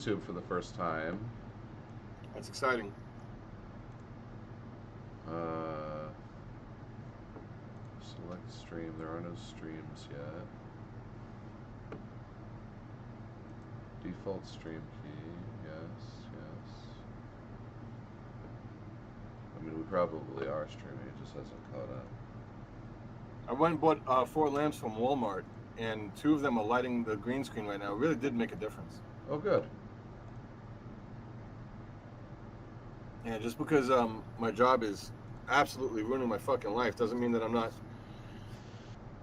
YouTube for the first time. That's exciting. Uh, Select stream. There are no streams yet. Default stream key. Yes, yes. I mean, we probably are streaming. It just hasn't caught up. I went and bought 4 lamps from Walmart, and 2 of them are lighting the green screen right now. It really did make a difference. Oh, good. Yeah, just because my job is absolutely ruining my fucking life doesn't mean that I'm not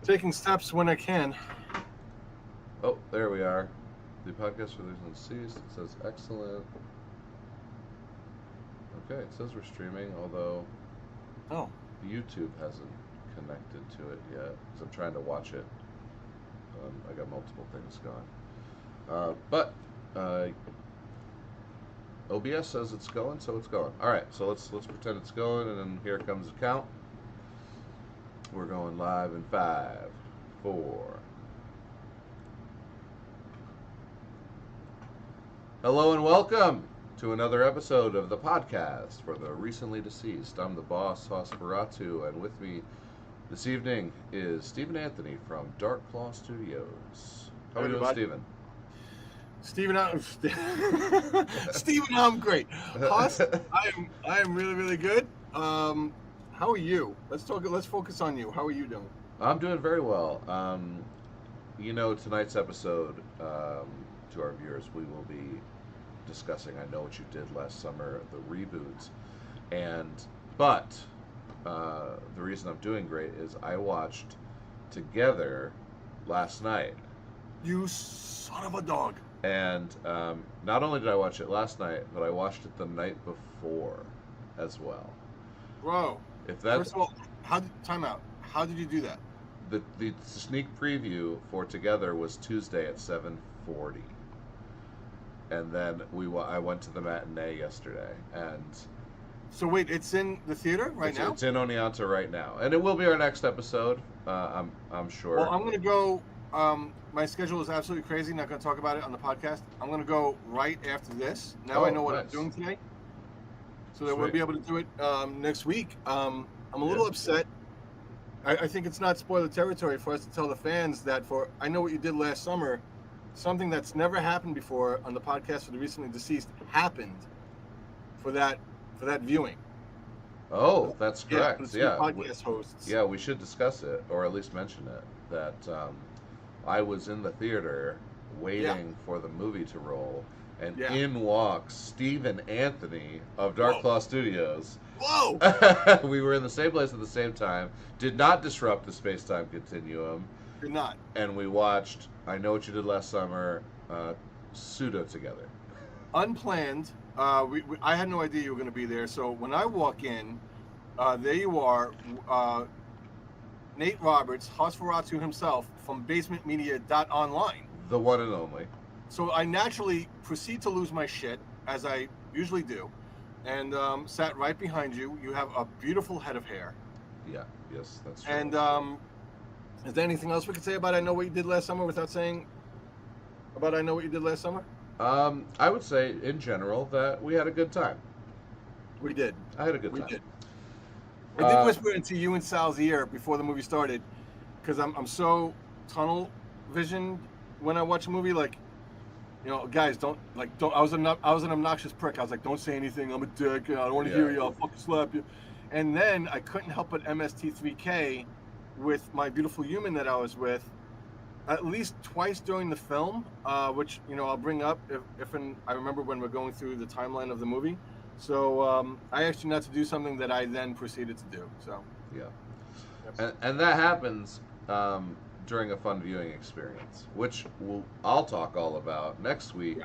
taking steps when I can. Oh, there we are. The podcast release on ceased. It says excellent. Okay, it says we're streaming, although Oh, YouTube hasn't connected to it yet. So I'm trying to watch it. I got multiple things going. But OBS says it's going, so it's going. All right, so let's pretend it's going, and then here comes the count. We're going live in 5, 4. Hello and welcome to another episode of the podcast for the recently deceased. I'm the boss, Hosferatu, and with me this evening is Stephen Anthony from Dark Claw Studios. How are you doing, Stephen? Steven, I'm great. Hoss, I am really, really good. How are you? Let's focus on you. How are you doing? I'm doing very well. Tonight's episode, to our viewers, we will be discussing I Know What You Did Last Summer, the reboots. But the reason I'm doing great is I watched Together last night. You son of a dog. And not only did I watch it last night, but I watched it the night before as well. Bro, If that first of all, time out. How did you do that? The sneak preview for Together was Tuesday at 7:40, and then I went to the matinee yesterday, and So wait, it's in the theater right now? It's in Oneonta right now, and it will be our next episode. I'm sure. Well, I'm gonna go. My schedule is absolutely crazy. Not gonna talk about it on the podcast. I'm gonna go right after this. Now I know what I'm doing today, so that we'll be able to do it next week. I'm a little upset. I think it's not spoiler territory for us to tell the fans that for I Know What You Did Last Summer, something that's never happened before on the podcast for the recently deceased happened for that viewing. Oh, that's correct. Yeah, podcast hosts. Yeah, we should discuss it, or at least mention it. That I was in the theater waiting for the movie to roll, and in walks Stephen Anthony of Dark Claw Studios. Whoa! We were in the same place at the same time. Did not disrupt the space-time continuum. Did not. And we watched I Know What You Did Last Summer, pseudo together. Unplanned. I had no idea you were going to be there. So when I walk in, there you are, Nate Roberts, Hosferatu himself from BasementMedia.Online. The one and only. So I naturally proceed to lose my shit, as I usually do, and sat right behind you. You have a beautiful head of hair. Yeah, yes, that's true. And is there anything else we could say about I Know What You Did Last Summer without saying about I Know What You Did Last Summer? I would say, in general, that we had a good time. We did. I had a good time. We did. I did whisper into you and Sal's ear before the movie started, because I'm so tunnel visioned when I watch a movie. Like, guys, don't. I was an obnoxious prick. I was like, don't say anything. I'm a dick. I don't want to hear you. I'll fucking slap you. And then I couldn't help but MST3K with my beautiful human that I was with, at least twice during the film, which I'll bring up if I remember when we're going through the timeline of the movie. So I asked you not to do something that I then proceeded to do. So yeah, and that happens during a fun viewing experience, which I'll talk all about next week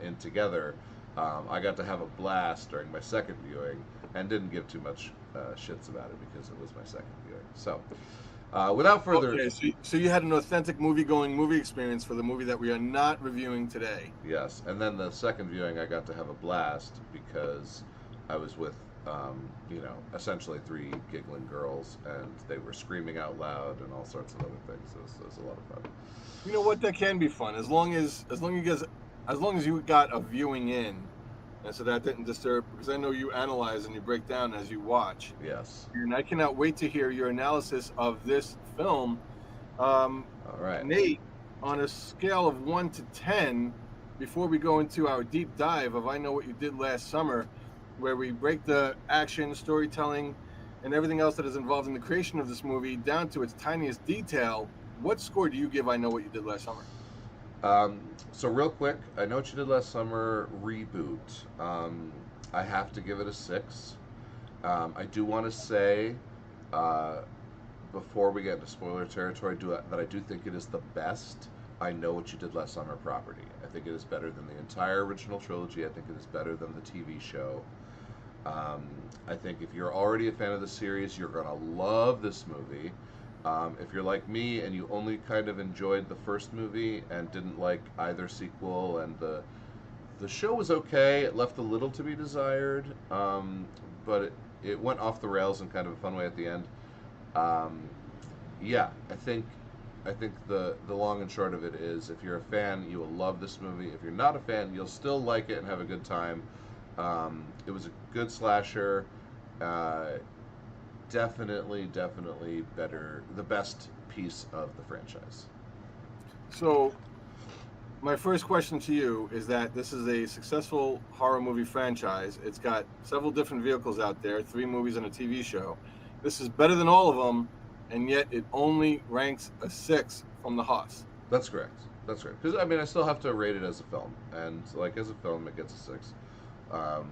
in Together. I got to have a blast during my second viewing and didn't give too much shits about it because it was my second viewing. So without further ado, so you had an authentic movie experience for the movie that we are not reviewing today. Yes, and then the second viewing I got to have a blast because I was with essentially 3 giggling girls, and they were screaming out loud and all sorts of other things. It was a lot of fun. You know what? That can be fun as long as you guys as long as you got a viewing in, and so that didn't disturb, because I know you analyze and you break down as you watch, Yes. and I cannot wait to hear your analysis of this film. Um, All right. Nate, on a scale of 1 to 10, before we go into our deep dive of I Know What You Did Last Summer, where we break the action, storytelling, and everything else that is involved in the creation of this movie down to its tiniest detail, what score do you give I Know What You Did Last Summer? So real quick, I Know What You Did Last Summer reboot. I have to give it a 6. I do want to say, uh, before we get into spoiler territory, that I do think it is the best I Know What You Did Last Summer property. I think it is better than the entire original trilogy. I think it is better than the TV show. Um, I think if you're already a fan of the series, you're gonna love this movie. If you're like me and you only kind of enjoyed the first movie and didn't like either sequel, and the show was okay, it left a little to be desired, but it went off the rails in kind of a fun way at the end. Um, yeah, I think the long and short of it is, if you're a fan, you will love this movie. If you're not a fan, you'll still like it and have a good time. It was a good slasher. Uh, definitely better, the best piece of the franchise. So, my first question to you is that this is a successful horror movie franchise. It's got several different vehicles out there, 3 movies and a TV show. This is better than all of them, and yet it only ranks a 6 from the Haas. That's correct. That's correct. Because I mean, I still have to rate it as a film, and like as a film, it gets a 6. Um,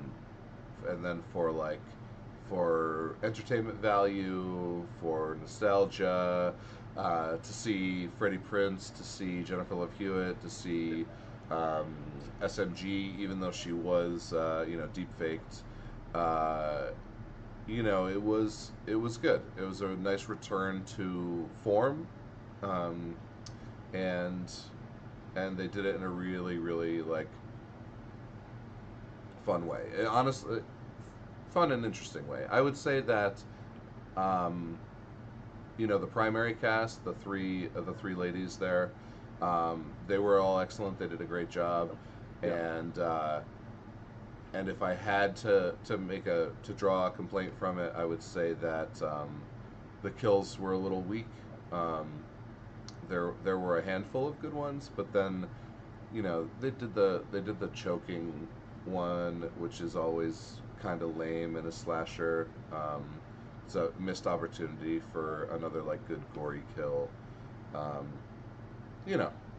and then for entertainment value, for nostalgia, to see Freddie Prinze, to see Jennifer Love Hewitt, to see um, SMG, even though she was deep faked. Uh, it was good. It was a nice return to form, um, and and they did it in a really like fun way. Honestly, fun and interesting way. I would say that, um, the primary cast, the three ladies there, they were all excellent. They did a great job, Yeah. and if I had to draw a complaint from it, I would say that the kills were a little weak. Um, there were a handful of good ones, but then they did the choking one, which is always kind of lame in a slasher. It's a missed opportunity for another like good gory kill. Um,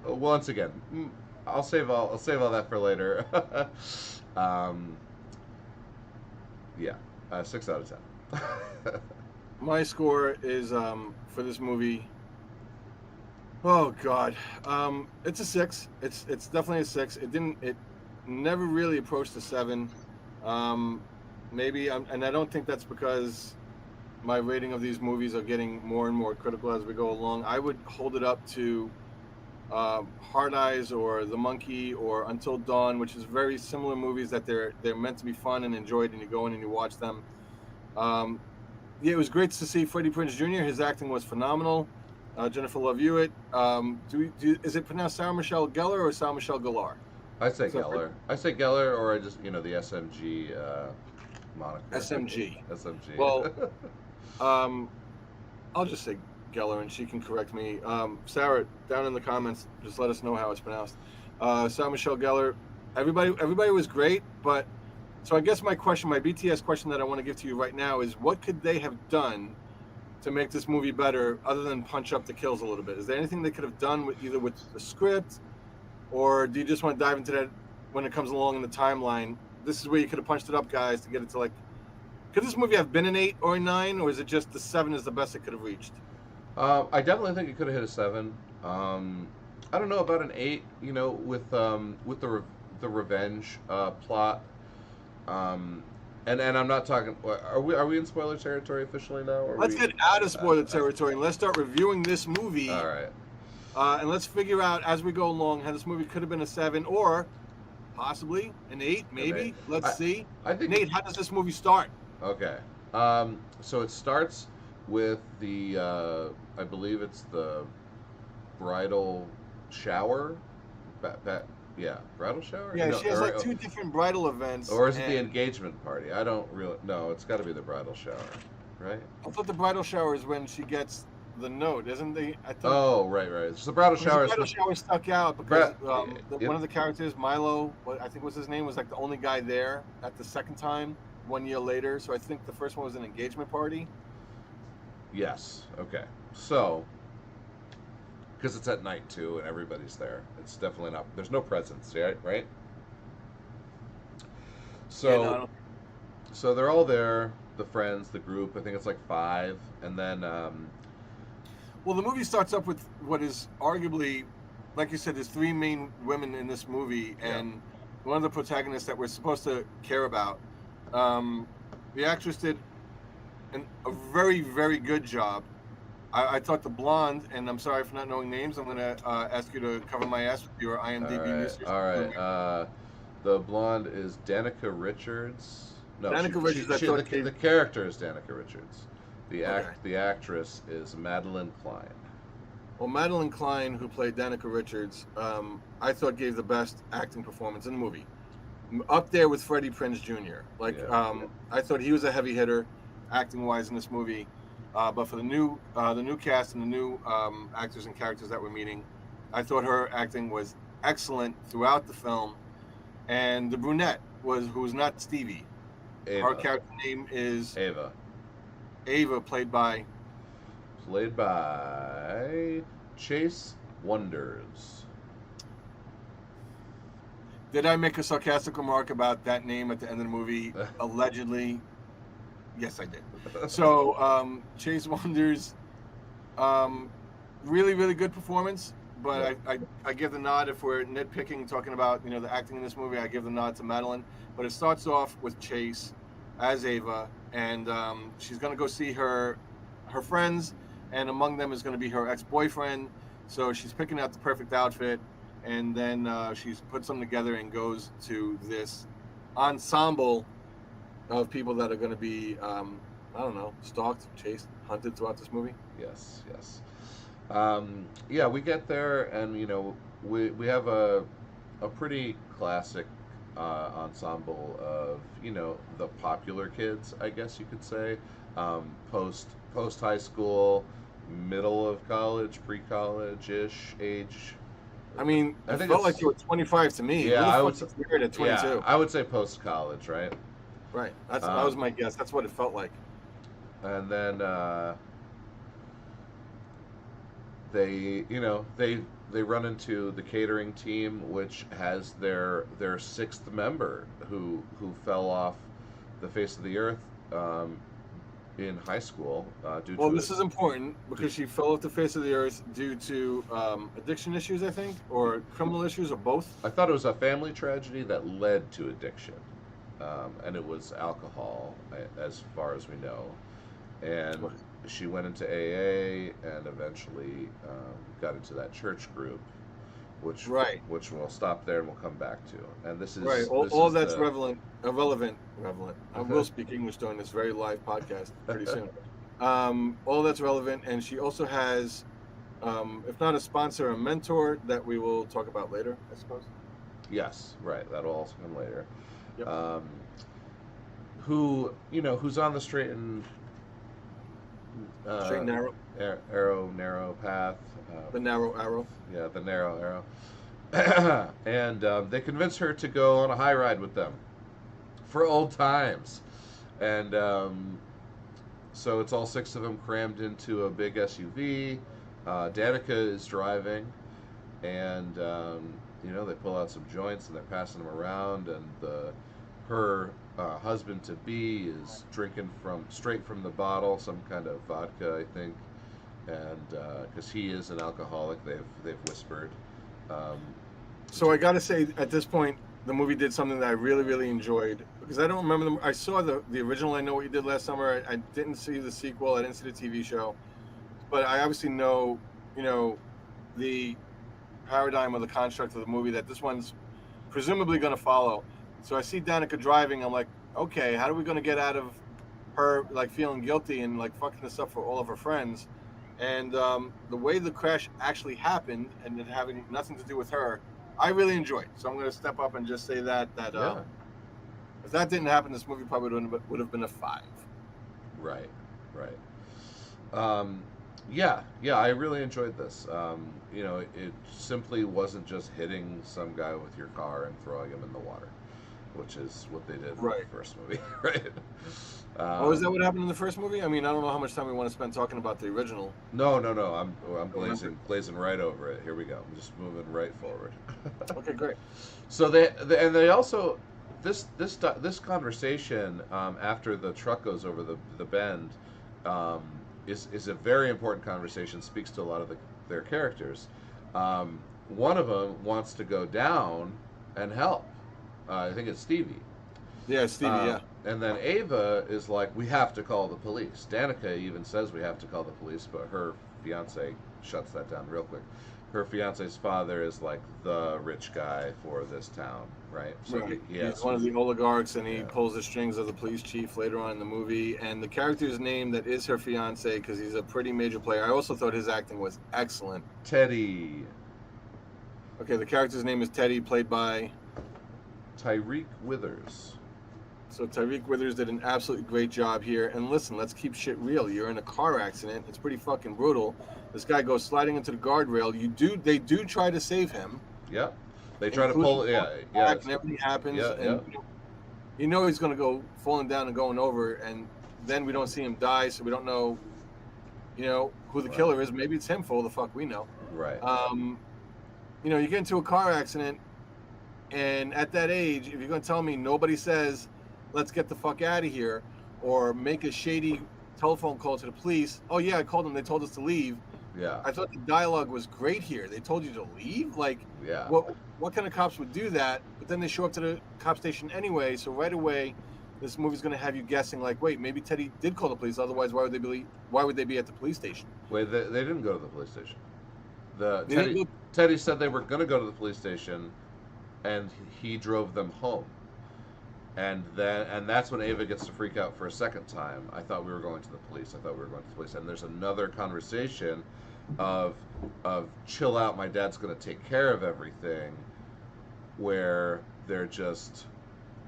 Once again, I'll save all that for later. um, yeah, 6 out of 10. My score is for this movie. Oh God, it's a 6. It's definitely a 6. It never really approached a 7. Um, and I don't think that's because my rating of these movies are getting more and more critical as we go along. I would hold it up to Hard Eyes or The Monkey or Until Dawn, which is very similar movies that they're meant to be fun and enjoyed, and you go in and you watch them. Um, yeah, it was great to see Freddie Prinze Jr. His acting was phenomenal. Jennifer Love Hewitt. Is it pronounced Sarah Michelle Gellar or Sarah Michelle Gellar? I say So Geller. I say Geller, or I just the SMG moniker. SMG. SMG. Well, um, I'll just say Geller, and she can correct me. Sarah, down in the comments, just let us know how it's pronounced. Sarah Michelle Gellar. Everybody was great, but so I guess my BTS question that I want to give to you right now is, what could they have done to make this movie better other than punch up the kills a little bit? Is there anything they could have done with either with the script, or do you just want to dive into that when it comes along in the timeline? This is where you could have punched it up, guys, to get it to like. Could this movie have been an 8 or a 9, or is it just the 7 is the best it could have reached? I definitely think it could have hit a 7. I don't know about an 8. With the revenge plot. And I'm not talking. Are we in spoiler territory officially now? Or are Let's we? get out of spoiler territory and let's start reviewing this movie. All right. And let's figure out as we go along how this movie could have been a 7 or possibly an 8, maybe. An 8. Let's see. I think. Nate, how does this movie start? Okay. So it starts with I believe it's the bridal shower. Yeah, bridal shower. Yeah, No, she has like two different bridal events, or is it the and engagement party? I don't really. No, it's got to be the bridal shower, right? I thought the bridal shower is when she gets the note, isn't the? I think Oh, right, right. So the bridal because the shower is bridal the shower stuck out because Brad. one of the characters, Milo, what I think was his name, was like the only guy there at the second time 1 year later. So I think the first one was an engagement party. Yes. Okay. So because it's at night too, and everybody's there, it's definitely not. There's no presents, right? Right. Yeah, no, I So don't. so they're all there. The friends, the group. I think it's like five, and then Well, the movie starts up with what is arguably, like you said, there's three main women in this movie, yeah, and one of the protagonists that we're supposed to care about. Um, the actress did a very, very good job. I thought the blonde, and I'm sorry for not knowing names. I'm going to ask you to cover my ass with your all IMDb right, research. all right. The blonde is Danica Richards. No, Danica Richards, I thought the character is Danica Richards. okay. The actress is Madeline Klein. Well, Madeline Klein, who played Danica Richards, I thought gave the best acting performance in the movie, up there with Freddie Prinze Jr. Like, Yeah. I thought he was a heavy hitter, acting wise in this movie. But for the new cast and the new actors and characters that we're meeting, I thought her acting was excellent throughout the film. And the brunette who's not Stevie. Ava. Her character name is Ava, played by Chase Wonders. Did I make a sarcastic remark about that name at the end of the movie? Allegedly, yes, I did. So Chase Wonders, really, really good performance. But I give the nod if we're nitpicking, talking about the acting in this movie. I give the nod to Madeline. But it starts off with Chase as Ava, and she's going to go see her friends, and among them is going to be her ex-boyfriend. So she's picking out the perfect outfit, and then she puts them together and goes to this ensemble of people that are going to be, I don't know, stalked, chased, hunted throughout this movie. Yes, yes. Yeah, we get there, and we have a pretty classic ensemble of the popular kids, I guess you could say, post high school, middle of college, pre college ish age. I mean, I it think felt like it's you were 25 to me. yeah. Who the I fuck would is weird at 22? yeah. I would say post college, right? Right. That was my guess. That's what it felt like. And then they run into the catering team, which has their sixth member who fell off the face of the earth in high school due Well, to this is important because she fell off the face of the earth due to addiction issues, I think, or criminal issues, or both. I thought it was a family tragedy that led to addiction, and it was alcohol, as far as we know. And she went into AA and eventually got into that church group, which we'll stop there and we'll come back to. And this is right. this All is that's the, relevant. I will speak English during this very live podcast pretty soon. All that's relevant, and she also has, if not a sponsor, a mentor that we will talk about later, I suppose. Yes, right. That'll also come later. Yep. Who's on the straight and narrow path. The narrow arrow. Yeah, the narrow arrow. And they convince her to go on a high ride with them for old times. And so it's all six of them crammed into a big SUV. Danica is driving, and they pull out some joints and they're passing them around, and her husband to be is drinking straight from the bottle, some kind of vodka, I think, and because he is an alcoholic, they've whispered. So I got to say, at this point, the movie did something that I really, really enjoyed, because I don't remember I saw the original. I Know What You Did Last Summer. I didn't see the sequel. I didn't see the TV show, but I obviously know, the paradigm or the construct of the movie that this one's presumably going to follow. So I see Danica driving. I'm like, okay, how are we going to get out of her like feeling guilty and like fucking this up for all of her friends? And the way the crash actually happened, and it having nothing to do with her, I really enjoyed. So I'm going to step up and just say that Yeah. if that didn't happen, this movie probably would have been a 5. Right. Right. Yeah, yeah, I really enjoyed this. It simply wasn't just hitting some guy with your car and throwing him in the water, which is what they did in the Right. first movie, right? Oh, is that what happened in the first movie? I mean, I don't know how much time we want to spend talking about the original. No, no, no. I'm Remember? glazing right over it. Here we go. I'm just moving right forward. Okay, great. So they also this conversation after the truck goes over the bend um, is a very important conversation. Speaks to a lot of their characters. Um, One of them wants to go down and help. I think it's Stevie. Yeah, Stevie. Yeah. And then Ava is like, we have to call the police. Danica even says we have to call the police, but her fiance shuts that down real quick. Her fiance's father is like the rich guy for this town, right? So Right. he He's has one of the oligarchs, and he yeah. pulls the strings of the police chief later on in the movie. And the character's name that is her fiance, because he's a pretty major player. I also thought his acting was excellent. Teddy. Okay, the character's name is Teddy, played by Tyreek Withers. So Tyreek Withers did an absolutely great job here. And listen, let's keep shit real. You're in a car accident. It's pretty fucking brutal. This guy goes sliding into the guardrail. They do try to save him. Yep. They try to pull. Yeah. Yeah. And everything happens. Yeah. And you know he's going to go falling down and going over. And then we don't see him die, so we don't know, who the killer is. Maybe it's him for all the fuck we know. Right. You get into a car accident, and at that age, if you're going to tell me nobody says, let's get the fuck out of here, or make a shady telephone call to the police. Oh yeah, I called them. They told us to leave. Yeah. I thought the dialogue was great here. They told you to leave? Like, yeah. What kind of cops would do that? But then they show up to the cop station anyway. So right away, this movie's going to have you guessing, like, wait, maybe Teddy did call the police. Otherwise, why would they be at the police station? Wait, they didn't go to the police station. Teddy said they were going to go to the police station, and he drove them home. And that's when Ava gets to freak out for a second time. I thought we were going to the police. And there's another conversation of chill out, my dad's going to take care of everything, where they're just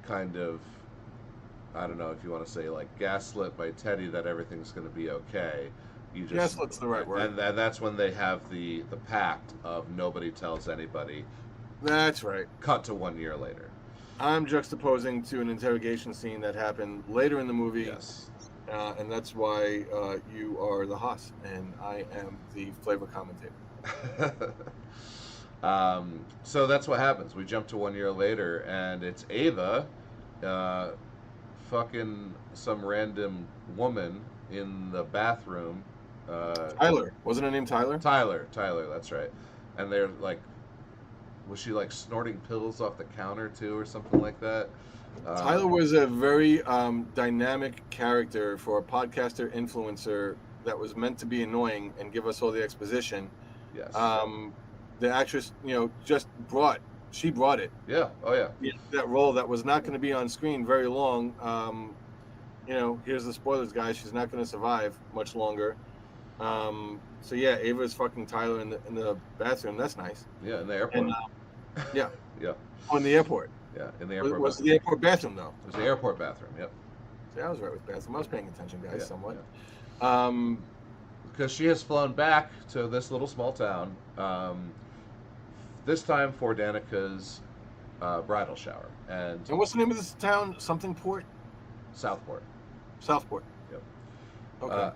kind of, I don't know if you want to say, like, gaslit by Teddy that everything's going to be okay. Gaslit's the right word. And that's when they have the pact of nobody tells anybody. That's right. Cut to 1 year later. I'm juxtaposing to an interrogation scene that happened later in the movie. Yes. And that's why you are the host and I am the flavor commentator. So that's what happens. We jump to 1 year later, and it's Ava, fucking some random woman in the bathroom. Tyler. Wasn't her name Tyler? Tyler, that's right. And they're like, was she like snorting pills off the counter too, or something like that? Tyler was a very dynamic character for a podcaster influencer that was meant to be annoying and give us all the exposition. Yes. The actress, she brought it. Yeah. Oh yeah. That role that was not going to be on screen very long. Here's the spoilers, guys. She's not going to survive much longer. So yeah, Ava's fucking Tyler in the bathroom. That's nice. Yeah, in the airport. And, yeah. Yeah. Oh, in the airport. Yeah, in the airport. Was the airport bathroom though? It was the airport bathroom. Yep. See, I was right with bathroom. I was paying attention, guys, somewhat. Yeah. Because she has flown back to this little small town. This time for Danica's bridal shower. And what's the name of this town? Something Port? Southport. Southport. Yep. Okay.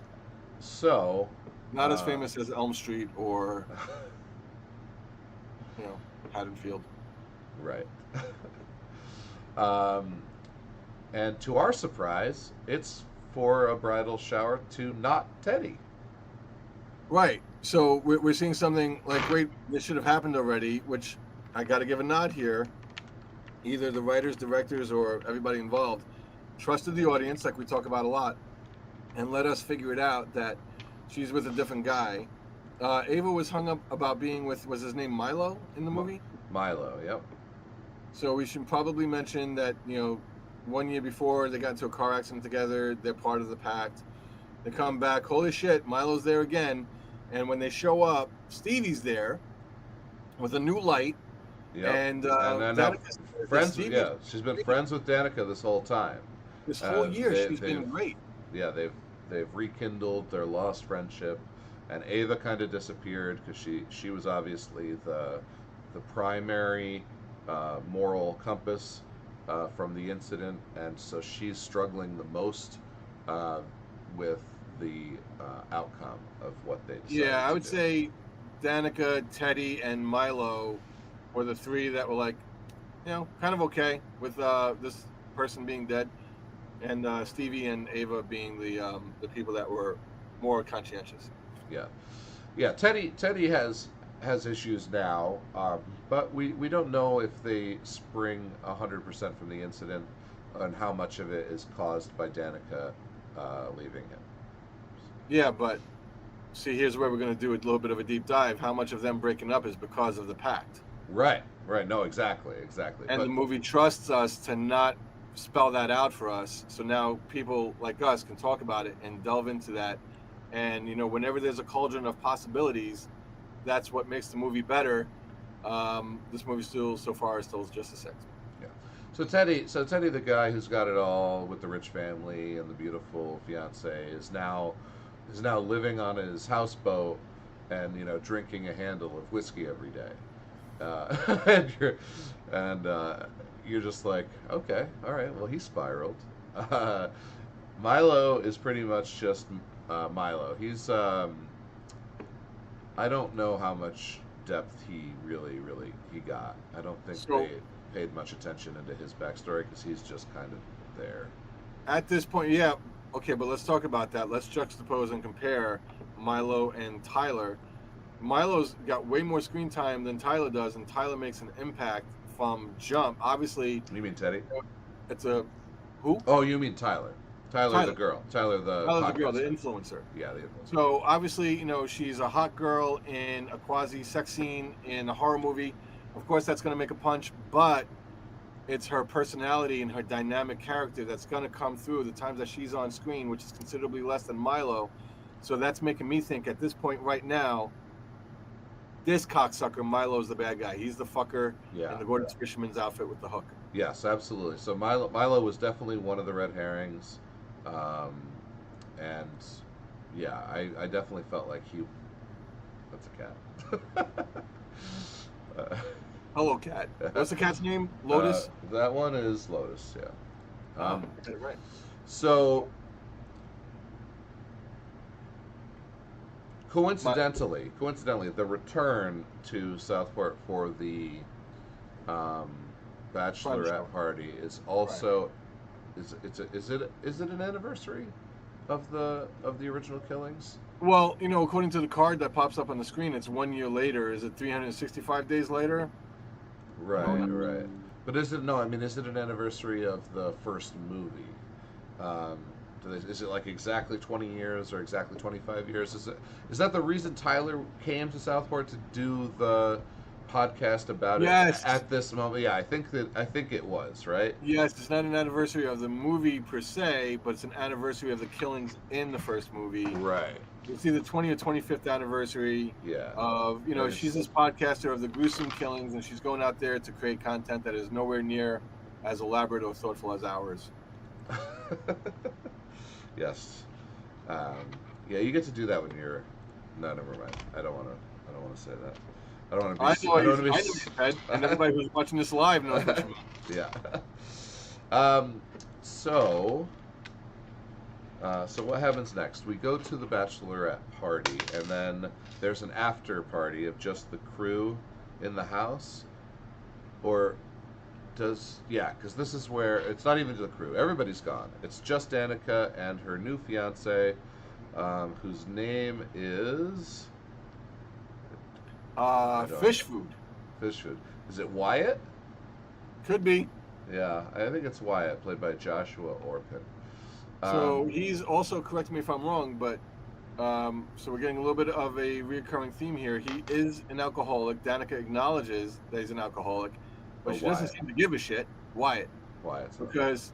So. Not as famous as Elm Street or, Haddonfield. Right. And to our surprise, it's for a bridal shower to not Teddy. Right. So we're seeing something like, wait, this should have happened already, which I got to give a nod here. Either the writers, directors, or everybody involved trusted the audience, like we talk about a lot, and let us figure it out that she's with a different guy. Ava was hung up about being with, was his name Milo in the movie? Milo, yep. So we should probably mention that, 1 year before they got into a car accident together, they're part of the pact. They come back, holy shit, Milo's there again. And when they show up, Stevie's there with a new light. Yep. And And then now Danica says that friends with, Stevie, yeah, she's been friends with Danica this whole time. this whole year, she's They've been great. yeah, they've rekindled their lost friendship, and Ava kind of disappeared because she was obviously the primary moral compass from the incident, and so she's struggling the most uh, with the outcome of what they Yeah, decided I to would do. say Danica, Teddy, and Milo were the three that were like, kind of okay with this person being dead, and Stevie and Ava being the people that were more conscientious. Yeah, yeah. Teddy has issues now, but we don't know if they spring 100% from the incident, and how much of it is caused by Danica leaving him. Yeah, but see, here's where we're going to do a little bit of a deep dive. How much of them breaking up is because of the pact? Right, right. No, exactly, exactly. And the But movie trusts us to not spell that out for us. So now people like us can talk about it and delve into that. And whenever there's a cauldron of possibilities, that's what makes the movie better. This movie still, so far, is still just a six. yeah. So Teddy, the guy who's got it all with the rich family and the beautiful fiance, is now living on his houseboat and drinking a handle of whiskey every day. And you're just like, okay, all right, well, he spiraled. Uh, Milo is pretty much just Milo. I don't know how much depth he really he got. I don't think So they paid much attention into his backstory because he's just kind of there. at this point, yeah, okay, but let's talk about that. Let's juxtapose and compare Milo and Tyler. Milo's got way more screen time than Tyler does, and Tyler makes an impact from jump. Obviously, You mean Teddy? it's a who? Oh, you mean Tyler? Tyler the Tyler. girl. Tyler the Tyler's the girl, the podcaster. influencer. Yeah, the influencer. So obviously, she's a hot girl in a quasi sex scene in a horror movie. Of course, that's going to make a punch, but it's her personality and her dynamic character that's going to come through the times that she's on screen, which is considerably less than Milo. So that's making me think at this point right now, this cocksucker Milo's the bad guy. He's the fucker Yeah. in the Gordon Fisherman's outfit with the hook. Yes, absolutely. So Milo was definitely one of the red herrings, um, and yeah, I definitely felt like he. That's a cat. uh, Hello, cat. What's the cat's name? Lotus. that one is Lotus. Yeah. Oh, get it right. So coincidentally, the return to Southport for the um, bachelorette party is also is it an anniversary of the original killings? Well, according to the card that pops up on the screen, it's 1 year later. Is it 365 days later? Right, right. But is it no? I mean, is it an anniversary of the first movie? Um, is it like exactly 20 years or exactly 25 years? Is that the reason Tyler came to Southport to do the podcast about it Yes. at this moment? Yeah, I think it was, right? Yes, it's not an anniversary of the movie per se, but it's an anniversary of the killings in the first movie. Right. It's either 20 or 25th anniversary Yeah. of, she's this podcaster of the gruesome killings, and she's going out there to create content that is nowhere near as elaborate or thoughtful as ours. Yes. Yeah, you get to do that when you're. No, never mind. I don't want to say that. I don't want to be. I know what you said, and everybody who's watching this live knows what you mean. Yeah. So. So what happens next? We go to the bachelorette party, and then there's an after party of just the crew in the house, or because this is where it's not even the crew. Everybody's gone. It's just Danica and her new fiance, whose name is Fish food. Fish food. Is it Wyatt? Could be. Yeah, I think it's Wyatt, played by Joshua Orpin. So he's also, correct me if I'm wrong, but so we're getting a little bit of a recurring theme here. He is an alcoholic. Danica acknowledges that he's an alcoholic, but she doesn't seem to give a shit. Wyatt. Because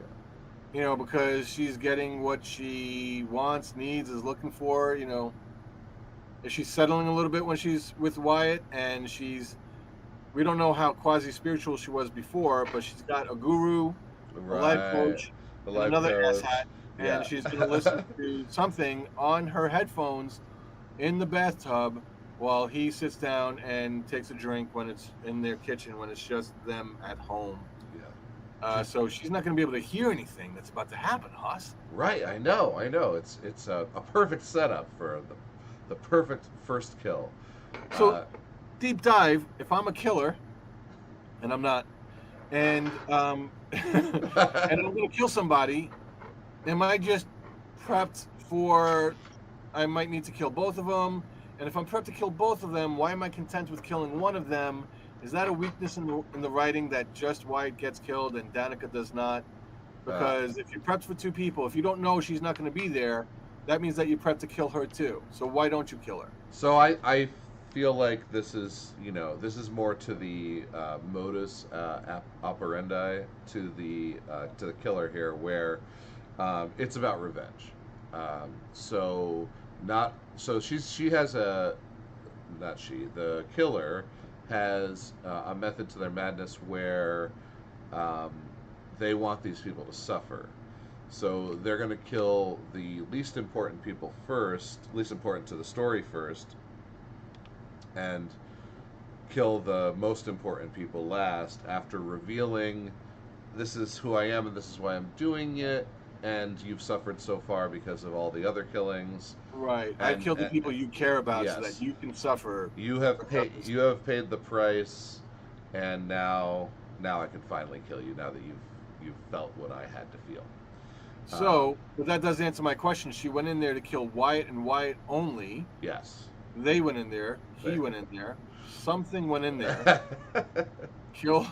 because she's getting what she wants, needs, is looking for. Is she settling a little bit when she's with Wyatt, and she's we don't know how quasi spiritual she was before, but she's got a guru, a life Right. coach, The and life another coach. asshat, and Yeah. she's going to listen to something on her headphones in the bathtub while he sits down and takes a drink when it's in their kitchen when it's just them at home. Yeah. So she's not going to be able to hear anything that's about to happen, Hoss. Right. I know. I know. It's a perfect setup for the perfect first kill. So Uh, deep dive. If I'm a killer, and I'm not, and and I'm going to kill somebody, am I just prepped for? I might need to kill both of them. And if I'm prepped to kill both of them, why am I content with killing one of them? Is that a weakness in the writing that just Wyatt gets killed and Danica does not? uh, Because if you're prepped for two people, if you don't know she's not going to be there, that means that you're prepped to kill her too. So why don't you kill her? so I feel like this is more to the modus operandi to the killer here, where it's about revenge. So not so she has a not she the killer has a method to their madness where um, they want these people to suffer. So they're going to kill the least important people first, least important to the story first, and kill the most important people last after revealing this is who I am and this is why I'm doing it, and you've suffered so far because of all the other killings. Right. I've And killed the people you care about so that yes, you can suffer because of you have paid the price, and now I can finally kill you. Now that you've felt what I had to feel. Um, So, but that does answer my question. She went in there to kill Wyatt and Wyatt only. yes. They went in there. He They- went in there. Something went in there. Kill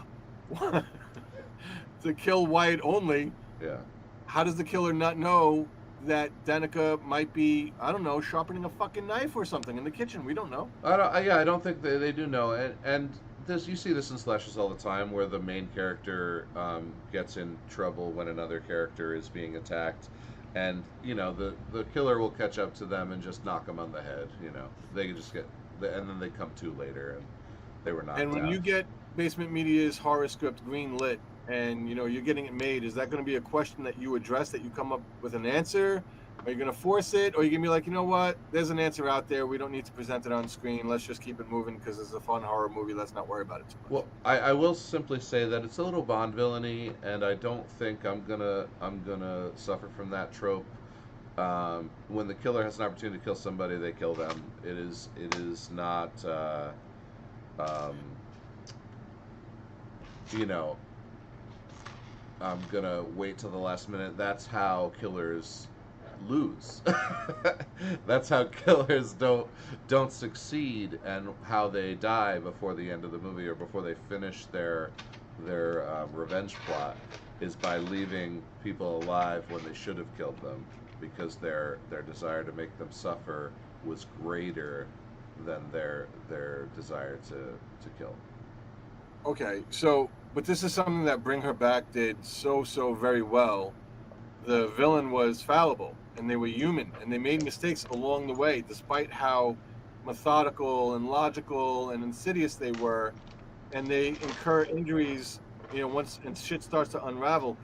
to kill Wyatt only. yeah. How does the killer not know that Danica might be, I don't know, sharpening a fucking knife or something in the kitchen? We don't know. I don't think they do know, and this you see this in slashes all the time, where the main character gets in trouble when another character is being attacked, and the killer will catch up to them and just knock them on the head. They can just and then they come to later, and they were And knocked when out. you get Basement Media's horror script green lit and you're getting it made, is that going to be a question that you address, that you come up with an answer? Are you going to force it, or are you going to be like, you know what, there's an answer out there, we don't need to present it on screen, let's just keep it moving because it's a fun horror movie, let's not worry about it too much? Well, I will simply say that it's a little Bond villainy, and I don't think I'm gonna suffer from that trope. When the killer has an opportunity to kill somebody, they kill them. It is not um, you know I'm gonna wait till the last minute. That's how killers lose. That's how killers don't succeed, and how they die before the end of the movie or before they finish their revenge plot is by leaving people alive when they should have killed them, because their desire to make them suffer was greater than their desire to kill. Okay, so, but this is something that Bring Her Back did so very well. The villain was fallible and they were human and they made mistakes along the way, despite how methodical and logical and insidious they were, and they incur injuries, once and shit starts to unravel.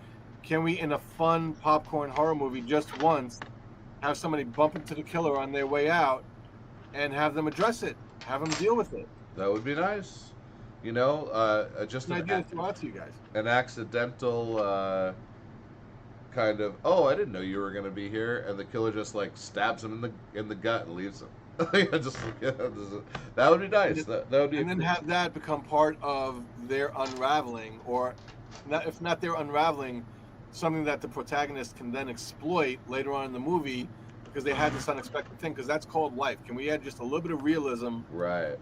Can we, in a fun popcorn horror movie, just once have somebody bump into the killer on their way out and have them address it, have them deal with it? That would be nice. It's Just an idea to throw out to you guys. an accidental kind of, oh, I didn't know you were gonna be here, and the killer just like stabs him in the gut and leaves him. That would be nice. That would be a And then cool. have that become part of their unraveling, or not, if not their unraveling, something that the protagonist can then exploit later on in the movie because they had this unexpected thing, because that's called life. Can we add just a little bit of realism? Right.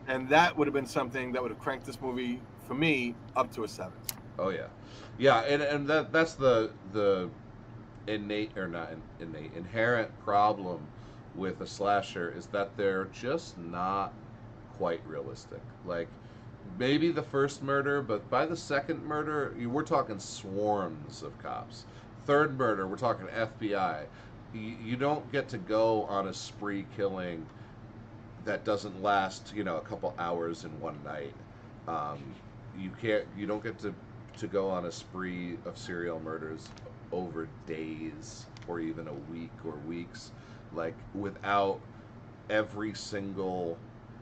And that would have been something that would have cranked this movie, for me, up to a 7. Oh yeah, yeah, and that's the innate, or not innate, inherent problem with a slasher, is that they're just not quite realistic. Like, maybe the first murder, but by the second murder, we're talking swarms of cops. Third murder, we're talking FBI. You don't get to go on a spree killing that doesn't last, a couple hours in one night. Um, you don't get to go on a spree of serial murders over days or even a week or weeks, like without every single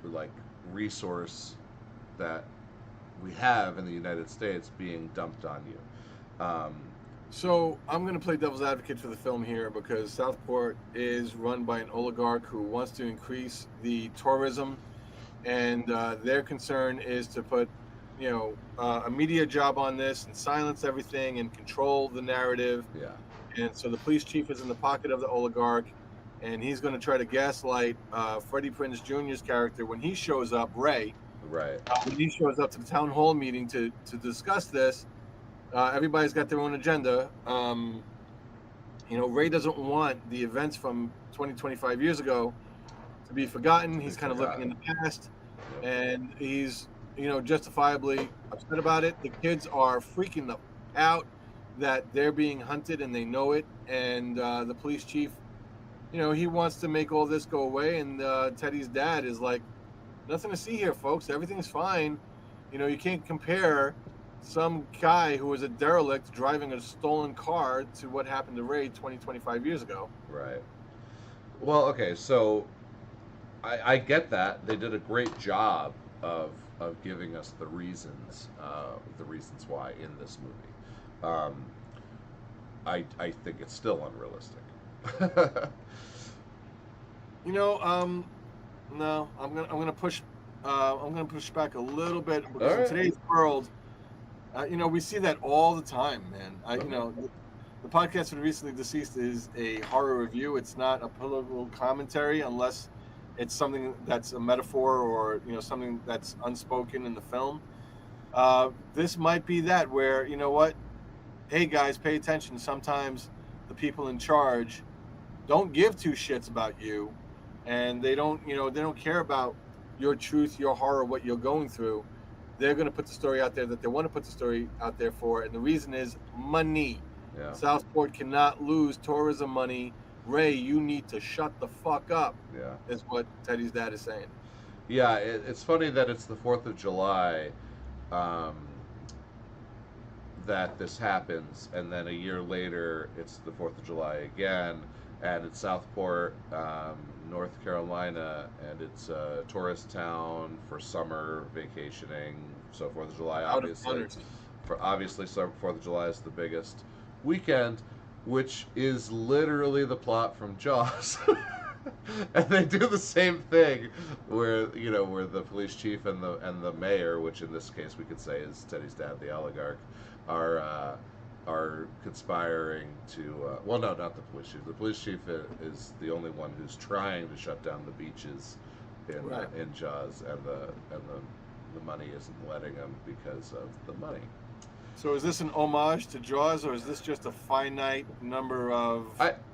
like resource that we have in the United States being dumped on you. So I'm going to play devil's advocate for the film here because Southport is run by an oligarch who wants to increase the tourism, and their concern is to put, a media job on this and silence everything and control the narrative. Yeah, And so the police chief is in the pocket of the oligarch, and he's going to try to gaslight Freddie Prinze Jr.'s character when he shows up, Ray. right. When he shows up to the town hall meeting to discuss this. Everybody's got their own agenda. Ray doesn't want the events from 20, 25 years ago to be forgotten. He's kind of looking in the past, Yep. and he's, justifiably upset about it. The kids are freaking out that they're being hunted and they know it. And the police chief, he wants to make all this go away. And Teddy's dad is like, nothing to see here, folks. Everything's fine. You can't compare some guy who was a derelict driving a stolen car to what happened to Ray 20, 25 years ago. Right. Well, okay, so I get that they did a great job of giving us the reasons why in this movie. I think it's still unrealistic. No, I'm gonna push back a little bit because All in right. today's world, we see that all the time, man. The podcast for the recently deceased is a horror review. It's not a political commentary unless it's something that's a metaphor or something that's unspoken in the film. This might be that where what? Hey guys, pay attention. Sometimes the people in charge don't give two shits about you, and they don't care about your truth, your horror, what you're going through. They're going to put the story out there that they want to put the story out there for, and the reason is money. Yeah. Southport cannot lose tourism money. Ray, you need to shut the fuck up. Yeah. Is what Teddy's dad is saying. Yeah, it's funny that it's the 4th of July um, that this happens, and then a year later it's the 4th of July again, and it's Southport, North Carolina, and it's a tourist town for summer vacationing. So 4th of July, Out of obviously, hunters. so 4th of July is the biggest weekend, which is literally the plot from Jaws. And they do the same thing, where the police chief and the mayor, which in this case we could say is Teddy's dad, the oligarch, are conspiring to. Well, no, not the police chief. The police chief is the only one who's trying to shut down the beaches Right. in Jaws, and the money isn't letting him because of the money. So is this an homage to Jaws, or is this just a finite number of?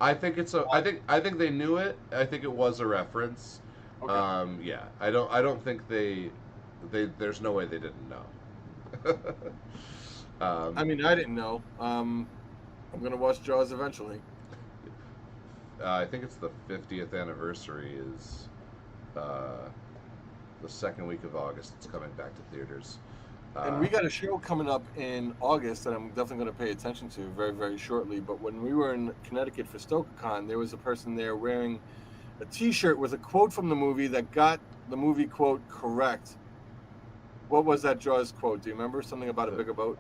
I think it's a I think they knew it. I think it was a reference. Okay. Yeah, I don't think they there's no way they didn't know. I mean, I didn't know. I'm gonna watch Jaws eventually. I think it's the 50th anniversary is the second week of August. It's coming back to theaters. And we got a show coming up in August that I'm definitely going to pay attention to very, very shortly. But when we were in Connecticut for StokerCon, there was a person there wearing a T-shirt with a quote from the movie that got the movie quote correct. What was that Jaws quote? Do you remember? Something about a bigger boat?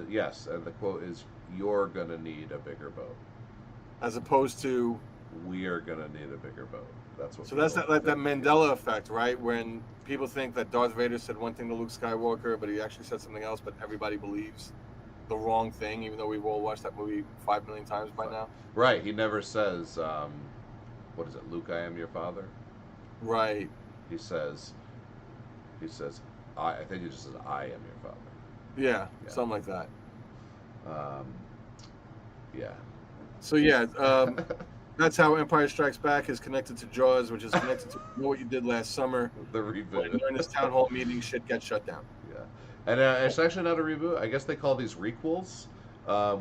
Yes, and the quote is, "You're gonna need a bigger boat. As opposed to. We are gonna need a bigger boat." That's what. So that's people that think. Mandela effect, right? When people think that Darth Vader said one thing to Luke Skywalker, but he actually said something else, but everybody believes the wrong thing, even though we've all watched that movie 5 million times by now. Right. He never says, "What is it, Luke? I am your father." Right. He says, I think he just says, "I am your father." Yeah, Yeah. something like that. Um, yeah. So yeah, that's how Empire Strikes Back is connected to Jaws, which is connected to Know What You Did Last Summer. The When reboot. during this town hall meeting, shit gets shut down. Yeah, and it's actually not a reboot. I guess they call these requels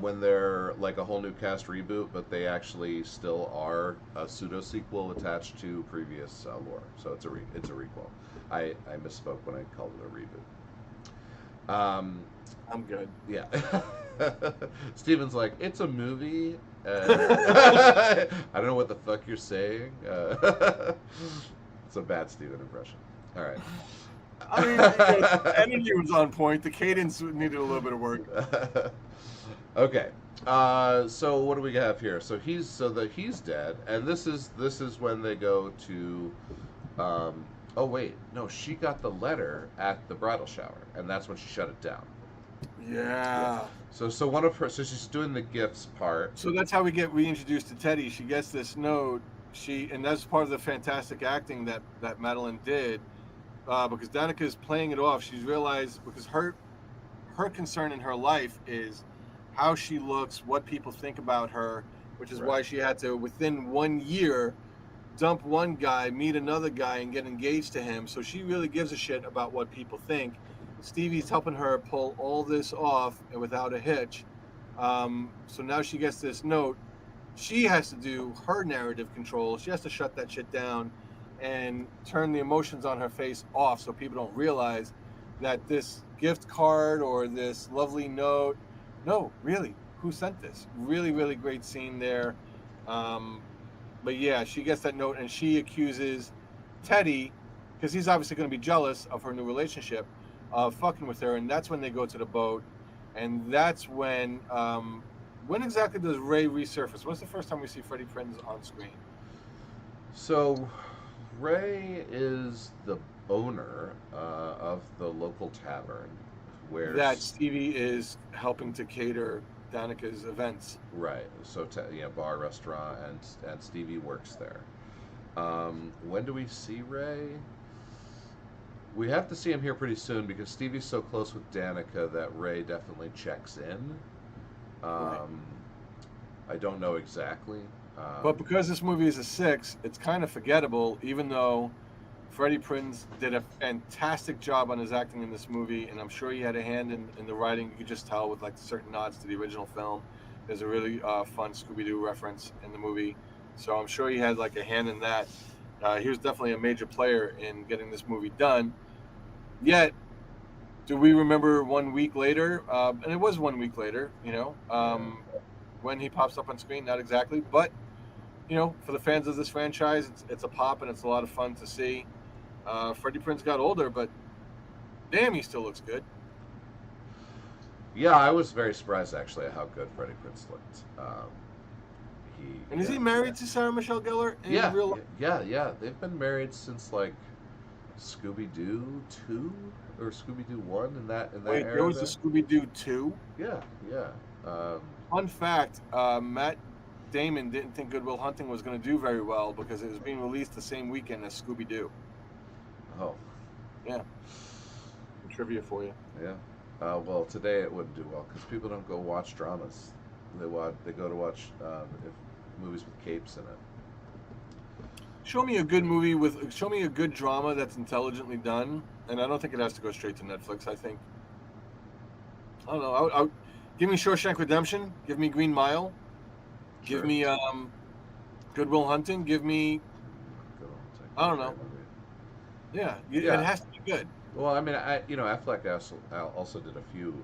when they're like a whole new cast reboot, but they actually still are a pseudo sequel attached to previous lore. So it's a requel. I misspoke when I called it a reboot. Um, I'm good. yeah. Steven's like, it's a movie. I don't know what the fuck you're saying. It's a bad Steven impression. All right. I mean, the energy was on point. The cadence needed a little bit of work. Okay. So what do we have here? He's dead, and this is when they go to. Oh wait, no, she got the letter at the bridal shower, and that's when she shut it down. Yeah. Yeah. So she's doing the gifts part. So that's how we get reintroduced to Teddy. She gets this note. And that's part of the fantastic acting that Madeline did, because Danica's playing it off. She's realized because her concern in her life is how she looks, what people think about her, which is why she had to, within 1 year, dump one guy, meet another guy, and get engaged to him. So she really gives a shit about what people think. Stevie's helping her pull all this off and without a hitch. So now she gets this note. She has to do her narrative control. She has to shut that shit down and turn the emotions on her face off so people don't realize that this gift card or this lovely note, no, really, who sent this? Really, really great scene there. But yeah, she gets that note and she accuses Teddy, because he's obviously going to be jealous of her new relationship, of fucking with her. And that's when they go to the boat. And that's when exactly does Ray resurface? When's the first time we see Freddie Prinze on screen? So Ray is the owner of the local tavern where that Stevie is helping to cater Danica's events. Right. So bar, restaurant, and Stevie works there. When do we see Ray? We have to see him here pretty soon because Stevie's so close with Danica that Ray definitely checks in. Right. I don't know exactly. But because this movie is a 6, it's kind of forgettable, even though Freddie Prinze did a fantastic job on his acting in this movie, and I'm sure he had a hand in the writing. You could just tell with like certain nods to the original film. There's a really fun Scooby-Doo reference in the movie, so I'm sure he had like a hand in that. He was definitely a major player in getting this movie done. Yet, do we remember 1 week later? And it was 1 week later, when he pops up on screen. Not exactly, but for the fans of this franchise, it's a pop and it's a lot of fun to see. Freddie Prinze got older, but damn, he still looks good. Yeah, I was very surprised actually at how good Freddie Prinze looked. Is he married to Sarah Michelle Gellar in real life? Yeah. They've been married since like Scooby-Doo 2 or Scooby-Doo 1 in that Wait, era. there was a Scooby-Doo 2? Yeah. Fun fact, Matt Damon didn't think Good Will Hunting was going to do very well because it was being released the same weekend as Scooby-Doo. Oh. Yeah. Trivia for you. Yeah. Well, today it wouldn't do well because people don't go watch dramas. They go to watch movies with capes in it. Show me a good drama that's intelligently done, and I don't think it has to go straight to Netflix. I don't know. I'll give me Shawshank Redemption. Give me Green Mile. Sure. Give me Good Will Hunting. Give me. I don't know. Yeah, it has to be good. Well, I mean, Affleck also did a few,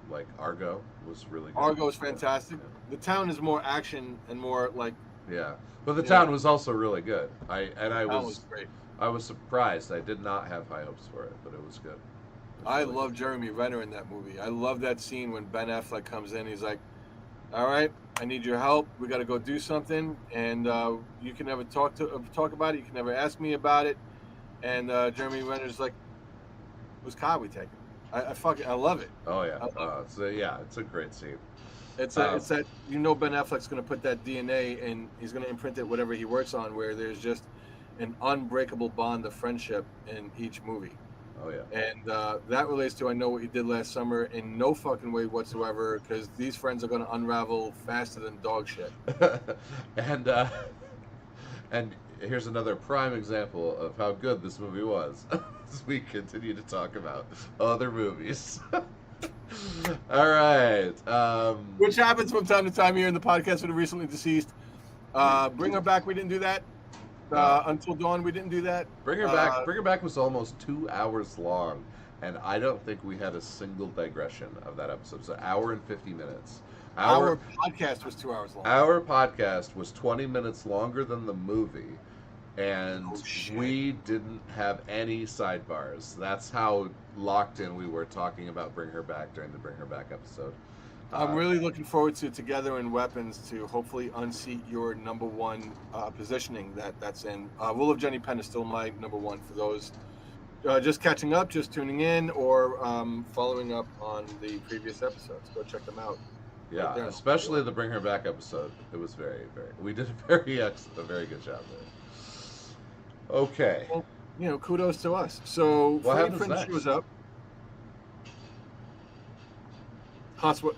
like Argo was really good. Argo is fantastic. Yeah. The Town is more action and more like. Yeah, but The Town was also really good. I was great. I was surprised. I did not have high hopes for it, but it was good. I love Jeremy Renner in that movie. I love that scene when Ben Affleck comes in. He's like, "All right, I need your help. We got to go do something, and you can never talk about it. You can never ask me about it." And Jeremy Renner's like, "Whose car we taking?" I love it. Oh yeah, it's a great scene. It's that Ben Affleck's going to put that DNA and he's going to imprint it whatever he works on, where there's just an unbreakable bond of friendship in each movie. Oh yeah. And that relates to I Know What You Did Last Summer in no fucking way whatsoever, because these friends are going to unravel faster than dog shit. And here's another prime example of how good this movie was. As we continue to talk about other movies. All right. Which happens from time to time here in the podcast for the recently deceased. Bring Her Back, we didn't do that. Until Dawn, we didn't do that. Bring Her Back was almost 2 hours long. and I don't think we had a single digression of that episode. So hour and 50 minutes. Our Our podcast was 2 hours long. our podcast was 20 minutes longer than the movie, and Oh shit! we didn't have any sidebars. That's how locked in we were talking about Bring Her Back during the Bring Her Back episode. I'm really looking forward to Together in Weapons to hopefully unseat your number one positioning that's in. Rule of Jenny Penn is still my number one for those just catching up, just tuning in, or following up on the previous episodes. Go check them out. Yeah, Right there. especially the Bring Her Back episode. It was very, very. We did a very good job there. Okay. Well, kudos to us. So What Freddie happens Prinze next? shows up. Hans, what?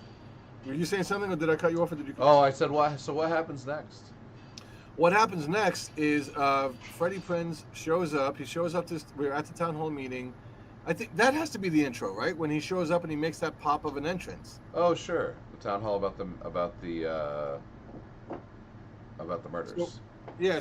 Were you saying something, or did I cut you off, or did you? Oh, I said what? So what happens next? What happens next is Freddie Prinze shows up. He shows up we're at the town hall meeting. I think that has to be the intro, right? When he shows up and he makes that pop of an entrance. Oh, sure. The town hall about the murders.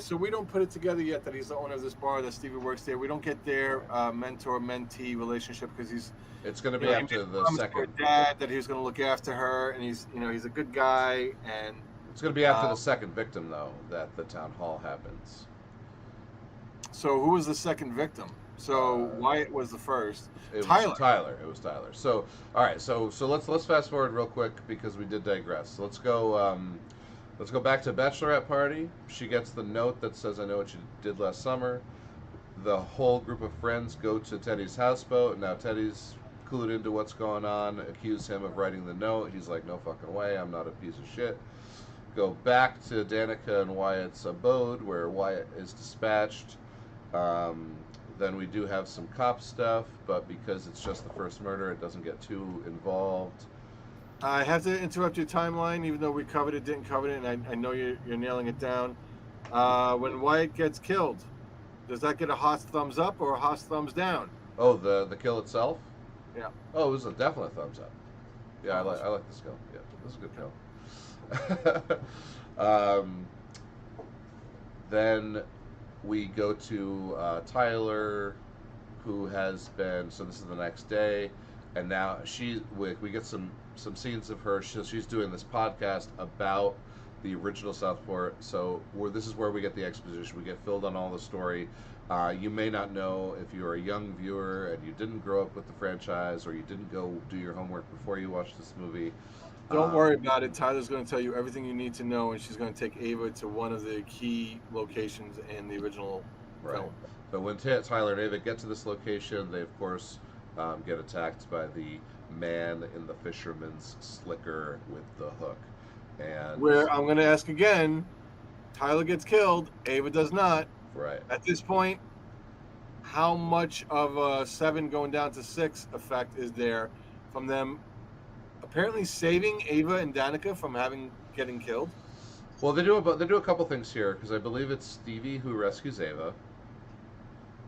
So we don't put it together yet that he's the owner of this bar, that Stevie works there. We don't get their mentor-mentee relationship because It's going to be after the second. Dad that he was going to look after her, and he's a good guy, and It's going to be after the second victim, though, that the town hall happens. So who was the second victim? So Wyatt was the first. It Tyler. was Tyler. It was Tyler. So all right. So let's fast forward real quick because we did digress. Let's go back to bachelorette party. She gets the note that says, "I know what you did last summer." The whole group of friends go to Teddy's houseboat. Now Teddy's clued into what's going on. Accuse him of writing the note. He's like, "No fucking way. I'm not a piece of shit." Go back to Danica and Wyatt's abode where Wyatt is dispatched. Then we do have some cop stuff, but because it's just the first murder, it doesn't get too involved. I have to interrupt your timeline, even though we covered it, didn't cover it, and I know you're nailing it down. When Wyatt gets killed, does that get a hot thumbs up or a hot thumbs down? Oh, the kill itself? Yeah. Oh, it was a definite thumbs up. Yeah, I like this kill. Yeah, this is a good kill. Then we go to Tyler, who has been. So this is the next day, and now we get some scenes of her. She's doing this podcast about the original Southport. So this is where we get the exposition. We get filled on all the story. You may not know if you're a young viewer and you didn't grow up with the franchise, or you didn't go do your homework before you watched this movie. Don't worry about it. Tyler's going to tell you everything you need to know, and she's going to take Ava to one of the key locations in the original film. But when Tyler and Ava get to this location, they of course get attacked by the man in the fisherman's slicker with the hook. And where I'm going to ask again, Tyler gets killed, Ava does not. Right. At this point, how much of a 7 going down to 6 effect is there from them apparently saving Ava and Danica from getting killed? Well, they do a couple things here, because I believe it's Stevie who rescues Ava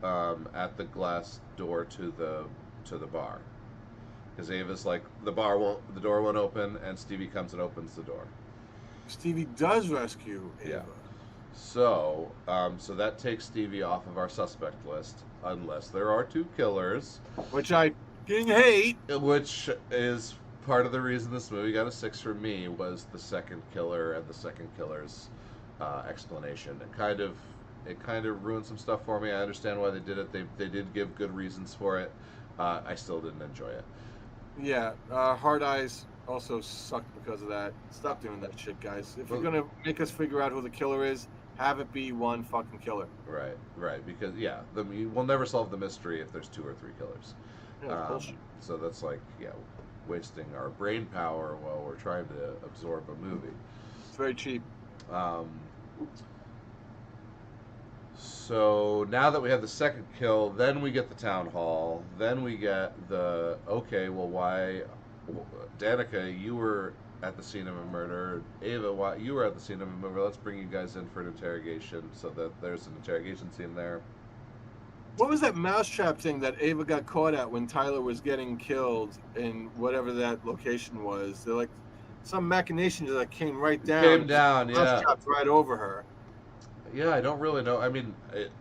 at the glass door to the bar, because Ava's like, the door won't open, and Stevie comes and opens the door. Stevie does rescue Ava. Yeah. So that takes Stevie off of our suspect list, unless there are 2 killers, which I didn't hate. Which is part of the reason this movie got a 6 for me, was the second killer and the second killer's explanation. It kind of ruined some stuff for me. I understand why they did it. They did give good reasons for it. I still didn't enjoy it. Yeah, Hard Eyes also sucked because of that. Stop doing that shit, guys. If you're gonna make us figure out who the killer is, have it be one fucking killer. Right. Because we'll never solve the mystery if there's 2 or 3 killers. Yeah, bullshit. So that's like, wasting our brain power while we're trying to absorb a movie. It's very cheap. So now that we have the second kill, then we get the town hall. Then we get why, Danica, you were at the scene of a murder. Ava, why you were at the scene of a murder? Let's bring you guys in for an interrogation. So that there's an interrogation scene there. What was that mousetrap thing that Ava got caught at when Tyler was getting killed in whatever that location was? They're like some machinations that came right down. Came down, yeah. Mousetrapped right over her. Yeah, I don't really know. I mean,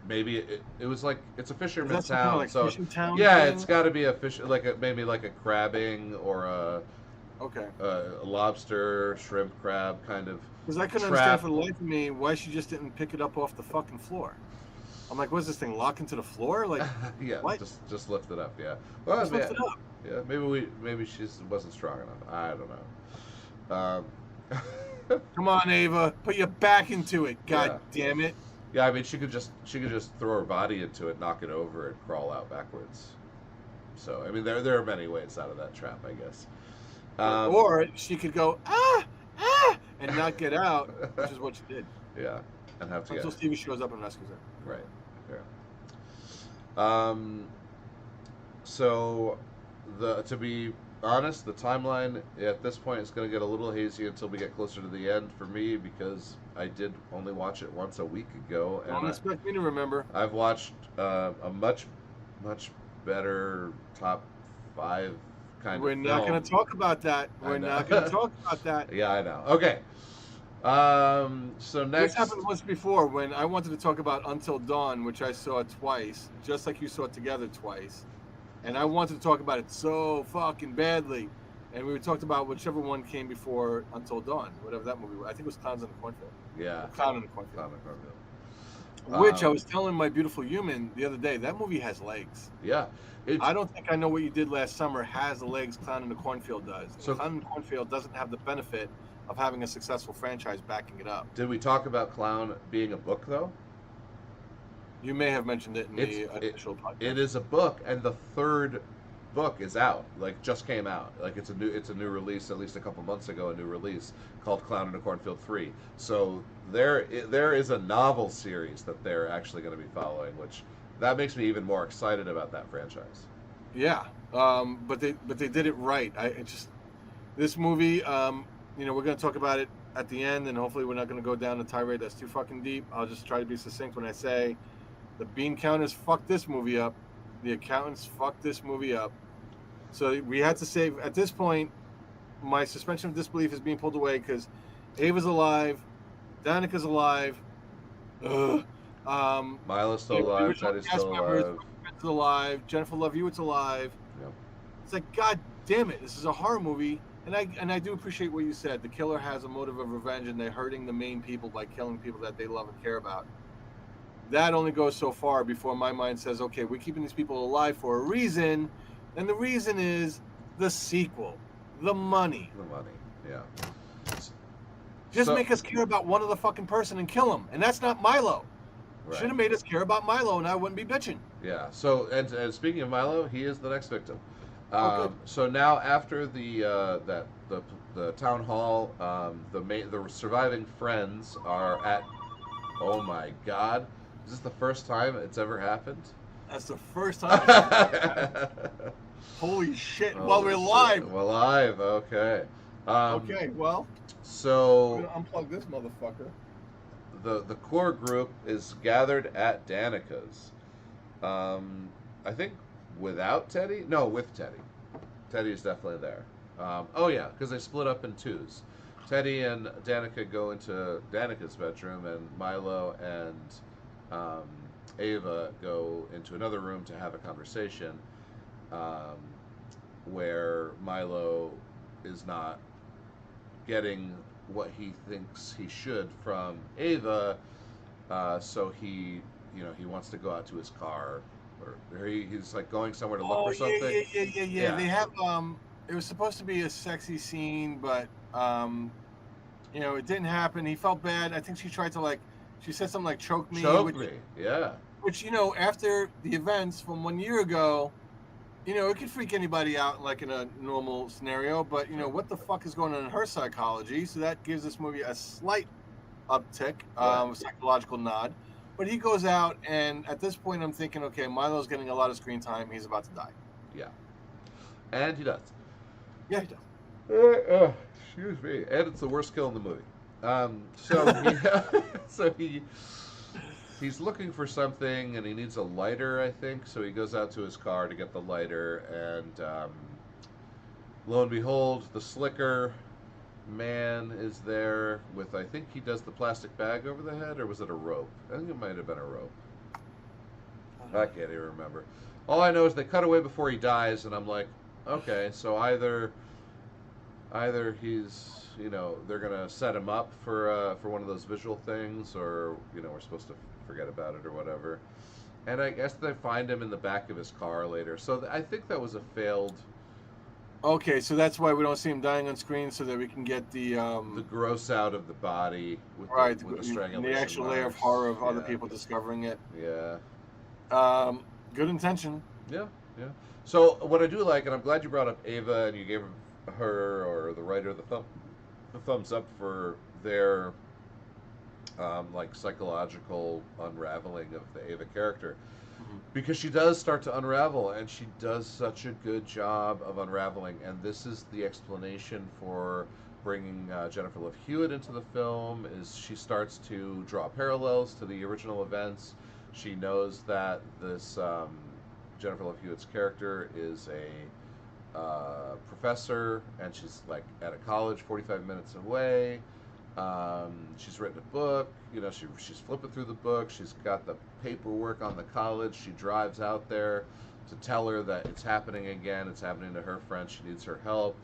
maybe it was like it's a Is fisherman that some kind of town, like so fishing town yeah, it's thing? got to be a fish, like maybe like a crabbing or Okay. a lobster, shrimp, crab kind of Because I couldn't understand trap. for the life of me why she just didn't pick it up off the fucking floor. I'm like, what's this thing locked into the floor? Like, Yeah, what? just lift it up. Yeah. Well, Just lift yeah, it up. yeah. Maybe she wasn't strong enough. I don't know. Come on, Ava, put your back into it. God Yeah. damn it. Yeah, I mean, she could just throw her body into it, knock it over, and crawl out backwards. So, I mean, there are many ways out of that trap, I guess. Um, Or she could go and not get out, which is what she did yeah, and have to get until Stevie shows up and rescues her. right. Yeah. So, to be honest, the timeline at this point is going to get a little hazy until we get closer to the end for me because I did only watch it once a week ago, and Don't expect me to remember. I've watched a much better top five kind of We're not going film. to talk about that. I We're not going to know. talk about that. Yeah, I know. Okay. So This next, happened once before when I wanted to talk about Until Dawn, which I saw twice, just like you saw it together twice. And I wanted to talk about it so fucking badly. And we talked about whichever one came before Until Dawn, whatever that movie was. I think it was Clowns in the Cornfield. yeah, Clown in the Cornfield. Clown in the Cornfield. Which I was telling my beautiful human the other day, that movie has legs. Yeah, I don't think I Know What You Did Last Summer has the legs Clown in the Cornfield does. So, Clown in the Cornfield doesn't have the benefit of having a successful franchise backing it up. did we talk about Clown being a book though? You may have mentioned it in the initial podcast. It is a book, and the third book is out. Like just came out. Like it's a new release. At least a couple months ago, a new release called Clown in a Cornfield 3. So there is a novel series that they're actually going to be following, which that makes me even more excited about that franchise. Yeah, but they did it right. This movie. We're going to talk about it at the end, and hopefully we're not going to go down a tirade that's too fucking deep. I'll just try to be succinct when I say the bean counters fucked this movie up. The accountants fucked this movie up. So we had to save. At this point, my suspension of disbelief is being pulled away because Ava's alive, Danica's alive. Ugh. Milo's still alive. Teddy's still alive. Is alive. Jennifer Love Hewitt's alive. Yep. It's like, God damn it! This is a horror movie, and I do appreciate what you said. The killer has a motive of revenge, and they're hurting the main people by killing people that they love and care about. That only goes so far before my mind says, okay, we're keeping these people alive for a reason, and the reason is the sequel, the money. The money, yeah. Just make us care about one other fucking person and kill him, and that's not Milo. Right. Should have made us care about Milo, and I wouldn't be bitching. Yeah. So, and speaking of Milo, he is the next victim. Good. So now, after the town hall, the surviving friends are at. Oh my God! Is this the first time it's ever happened? That's the first time. Holy shit! While we're live. We're live. Okay. Okay. Well. So. I'm gonna unplug this motherfucker. The core group is gathered at Danica's. I think without Teddy? No, with Teddy. Teddy is definitely there. Oh yeah, because they split up in twos. Teddy and Danica go into Danica's bedroom, and Milo and Ava go into another room to have a conversation, where Milo is not getting what he thinks he should from Ava, so he wants to go out to his car, or he's like going somewhere to look for something. Yeah. They have it was supposed to be a sexy scene, but it didn't happen. He felt bad. I think she tried to she said something like choke me. Yeah. Which after the events from 1 year ago, it could freak anybody out like in a normal scenario, but what the fuck is going on in her psychology? So that gives this movie a slight uptick, a psychological nod. But he goes out, and at this point I'm thinking, okay, Milo's getting a lot of screen time. He's about to die. Yeah. And he does. Yeah, he does. Excuse me. And it's the worst kill in the movie. So he's looking for something, and he needs a lighter, I think. So he goes out to his car to get the lighter, and lo and behold, the slicker man is there with, I think he does the plastic bag over the head, or was it a rope? I think it might have been a rope. I can't even remember. All I know is they cut away before he dies, and I'm like, okay, so either he's, they're gonna set him up for one of those visual things, or we're supposed to forget about it or whatever. And I guess they find him in the back of his car later. So I think that was a failed. Okay, so that's why we don't see him dying on screen, so that we can get The gross out of the body with right, the and the strangulation extra layer of marks. horror of other Yeah, people discovering it. yeah, Good intention. yeah, yeah. So what I do like, and I'm glad you brought up Ava, and you gave her or the writer the thumbs up for their like psychological unraveling of the Ava character, Mhm. because she does start to unravel, and she does such a good job of unraveling. And this is the explanation for bringing Jennifer Love Hewitt into the film. Is she starts to draw parallels to the original events. She knows that this Jennifer Love Hewitt's character is a professor, and she's like at a college 45 minutes away. She's written a book. She's flipping through the book. She's got the paperwork on the college. She drives out there to tell her that it's happening again. It's happening to her friend. She needs her help.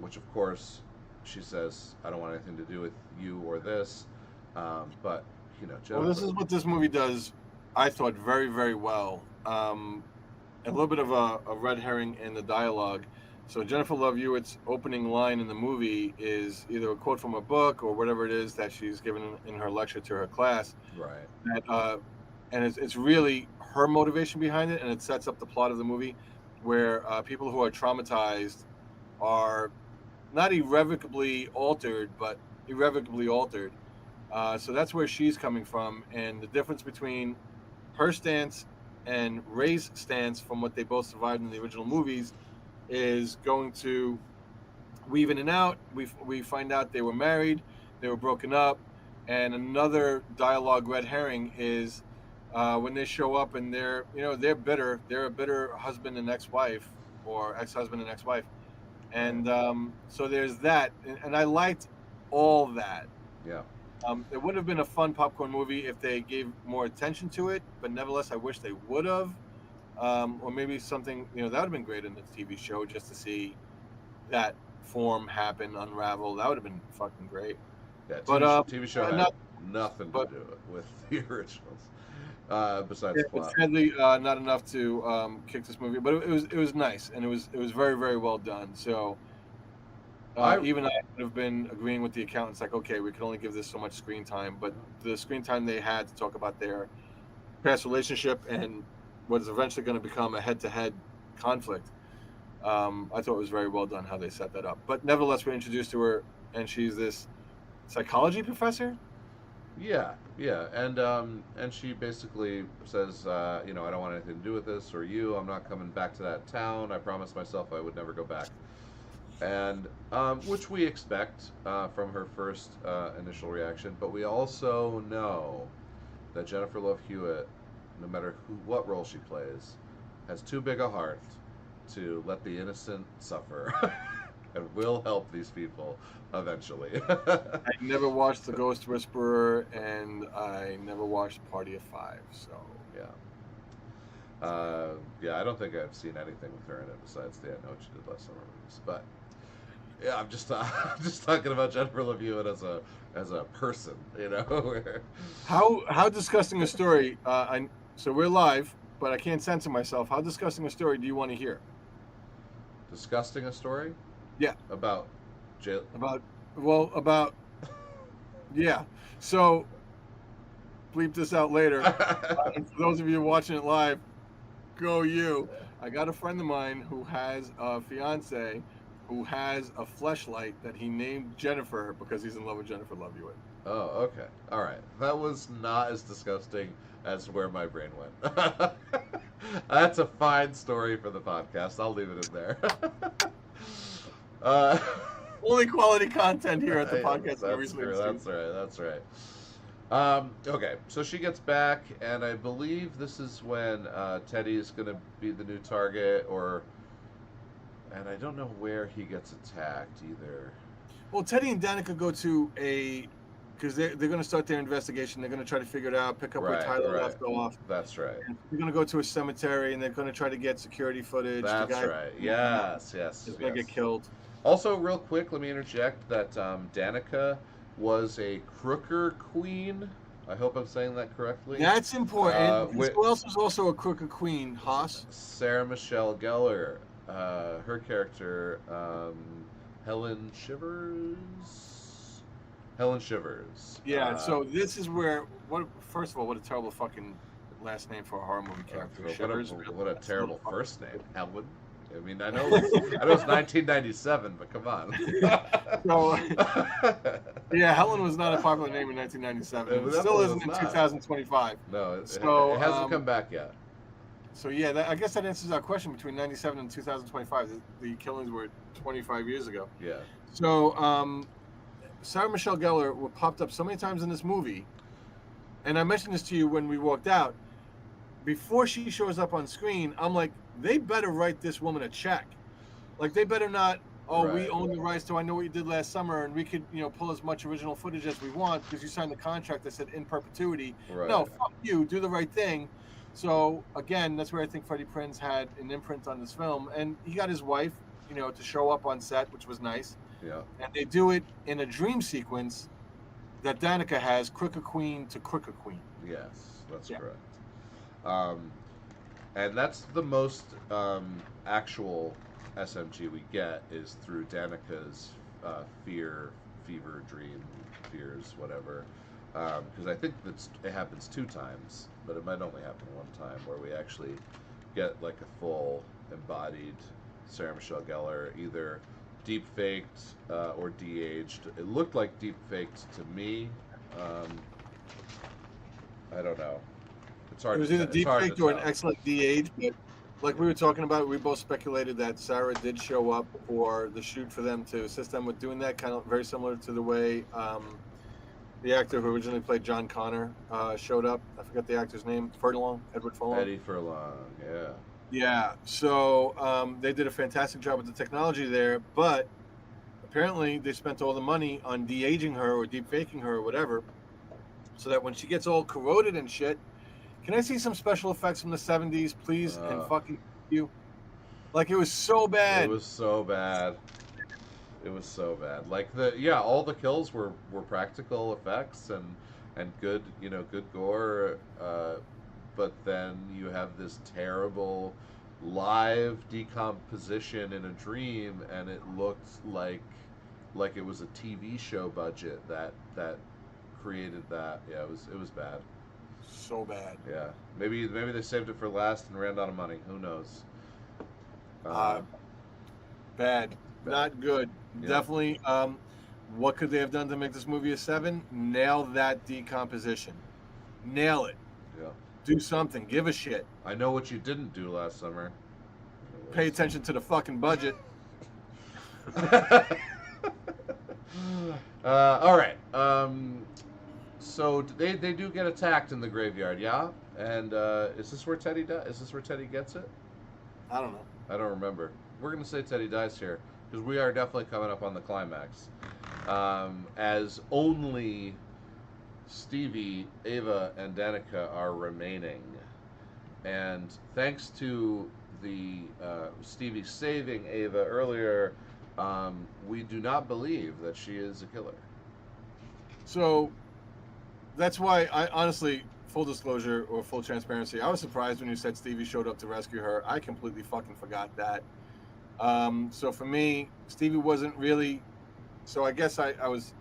Which, of course, she says, "I don't want anything to do with you or this." But Well, this Jennifer. is what this movie does. I thought very, very well. A little bit of a red herring in the dialogue. So Jennifer Love Hewitt's opening line in the movie is either a quote from a book or whatever it is that she's given in her lecture to her class. Right. That and it's really her motivation behind it, and it sets up the plot of the movie, where people who are traumatized are not irrevocably altered, but irrevocably altered. So that's where she's coming from, and the difference between her stance and Ray's stance from what they both survived in the original movies is going to weave in and out. We find out they were married, they were broken up, and another dialogue red herring is when they show up and they're bitter. They're a bitter husband and ex-wife, or ex-husband and ex-wife, Right. and so there's that, and I liked all that. Yeah. It would have been a fun popcorn movie if they gave more attention to it, but nevertheless, I wish they would have. Or maybe something, that would have been great in the TV show just to see that form happen, unravel. That would have been fucking great. Yeah. But TV show had not, nothing to but do with the originals, besides yeah, the but plot. sadly, not enough to kick this movie. But it was nice, and it was very, very well done. So I even I would have been agreeing with the accountants, like, okay, we could only give this so much screen time, but the screen time they had to talk about their past relationship and what is eventually going to become a head-to-head conflict. I thought it was very well done how they set that up. But nevertheless, we're introduced to her, and she's this psychology professor. Yeah, yeah, and she basically says, I don't want anything to do with this or you. I'm not coming back to that town. I promised myself I would never go back, and which we expect from her first initial reaction. But we also know that Jennifer Love Hewitt, no matter what role she plays, has too big a heart to let the innocent suffer, and will help these people eventually. I never watched The Ghost Whisperer, and I never watched Party of Five. So Yeah. Yeah, I don't think I've seen anything with her in it besides the I Know What You Did Last Summer movies. But yeah, I'm just I'm just talking about Jennifer Love Hewitt as a person, where how disgusting a story? So we're live, but I can't censor myself. How disgusting a story do you want to hear? disgusting a story Yeah, about jail. about about yeah. So bleep this out later. And for those of you watching it live, go you. I got a friend of mine who has a fiance who has a fleshlight that he named Jennifer because he's in love with Jennifer Love Hewitt. Oh, okay. All right. That was not as disgusting as where my brain went. That's a fine story for the podcast. I'll leave it in there. uh, Only quality content here at the yeah, podcast. that's true. That's right. That's right. Okay, so she gets back, and I believe this is when Teddy is going to be the new target, and I don't know where he gets attacked either. Well, Teddy and Danica go to because they're going to start their investigation. They're going to try to figure it out, pick up where Right, Tyler right. left off. That's right. And they're going to go to a cemetery, and they're going to try to get security footage. The That's guy right. Yes, yes, is going to yes. get killed. Also, real quick, let me interject that Danica was a crooker queen. I hope I'm saying that correctly. That's important. Because With who else was also a crooked queen? Haas? Sarah Michelle Gellar. Her character, Helen Shivers. Helen Shivers. Yeah, so this is where, first of all, what a terrible fucking last name for a horror movie character. Shivers. What a terrible first name, Helen. I mean, I know it's 1997, but come on. So, yeah, Helen was not a popular name in 1997. It still isn't in 2025. No, it hasn't come back yet. So yeah, I guess that answers our question. Between 97 and 2025, the killings were 25 years ago. Yeah. So Sarah Michelle Gellar popped up so many times in this movie, and I mentioned this to you when we walked out. Before she shows up on screen, I'm like, they better write this woman a check. Like, they better not, we own the rights to I Know What You Did Last Summer, and we could, pull as much original footage as we want because you signed the contract that said in perpetuity. Right. No, fuck you, do the right thing. So, again, that's where I think Freddie Prinze had an imprint on this film. And he got his wife, to show up on set, which was nice. Yeah. And they do it in a dream sequence that Danica has, Crooked Queen to Crooked Queen. Yes, that's correct. And that's the most actual SMG we get is through Danica's fear, fever, dream, fears, whatever. Because I think it happens 2 times, but it might only happen 1 time where we actually get like a full embodied Sarah Michelle Gellar, either deep faked or de-aged. It looked like deep faked to me. I don't know. It's hard. It was either deep faked or an excellent de-age, but like we were talking about, we both speculated that Sarah did show up for the shoot for them to assist them with doing that, kind of very similar to the way the actor who originally played John Connor showed up. I forgot the actor's name. Furlong, Edward Furlong. Eddie Furlong, yeah. Yeah, so they did a fantastic job with the technology there, but apparently they spent all the money on de-aging her or deep faking her or whatever, so that when she gets all corroded and shit, can I see some special effects from the 70s, please? And fucking you. Like, it was so bad. It was so bad. It was so bad. Like, all the kills were practical effects and good, good gore. But then you have this terrible live decomposition in a dream, and it looked like it was a TV show budget that created that. Yeah, it was bad. So bad. Yeah, maybe they saved it for last and ran out of money. Who knows? Bad. Not good. Yeah. Definitely. What could they have done to make this movie a 7? Nail that decomposition. Nail it. Yeah. Do something. Give a shit. I know what you didn't do last summer. Pay attention to the fucking budget. All right. So they do get attacked in the graveyard, yeah? And is this where Teddy dies? Is this where Teddy gets it? I don't know. I don't remember. We're gonna say Teddy dies here because we are definitely coming up on the climax. As only Stevie, Ava, and Danica are remaining, and thanks to the Stevie saving Ava earlier, we do not believe that she is a killer. So that's why I honestly, full disclosure or full transparency, I was surprised when you said Stevie showed up to rescue her. I completely fucking forgot that. So for me, Stevie wasn't really. So I guess I was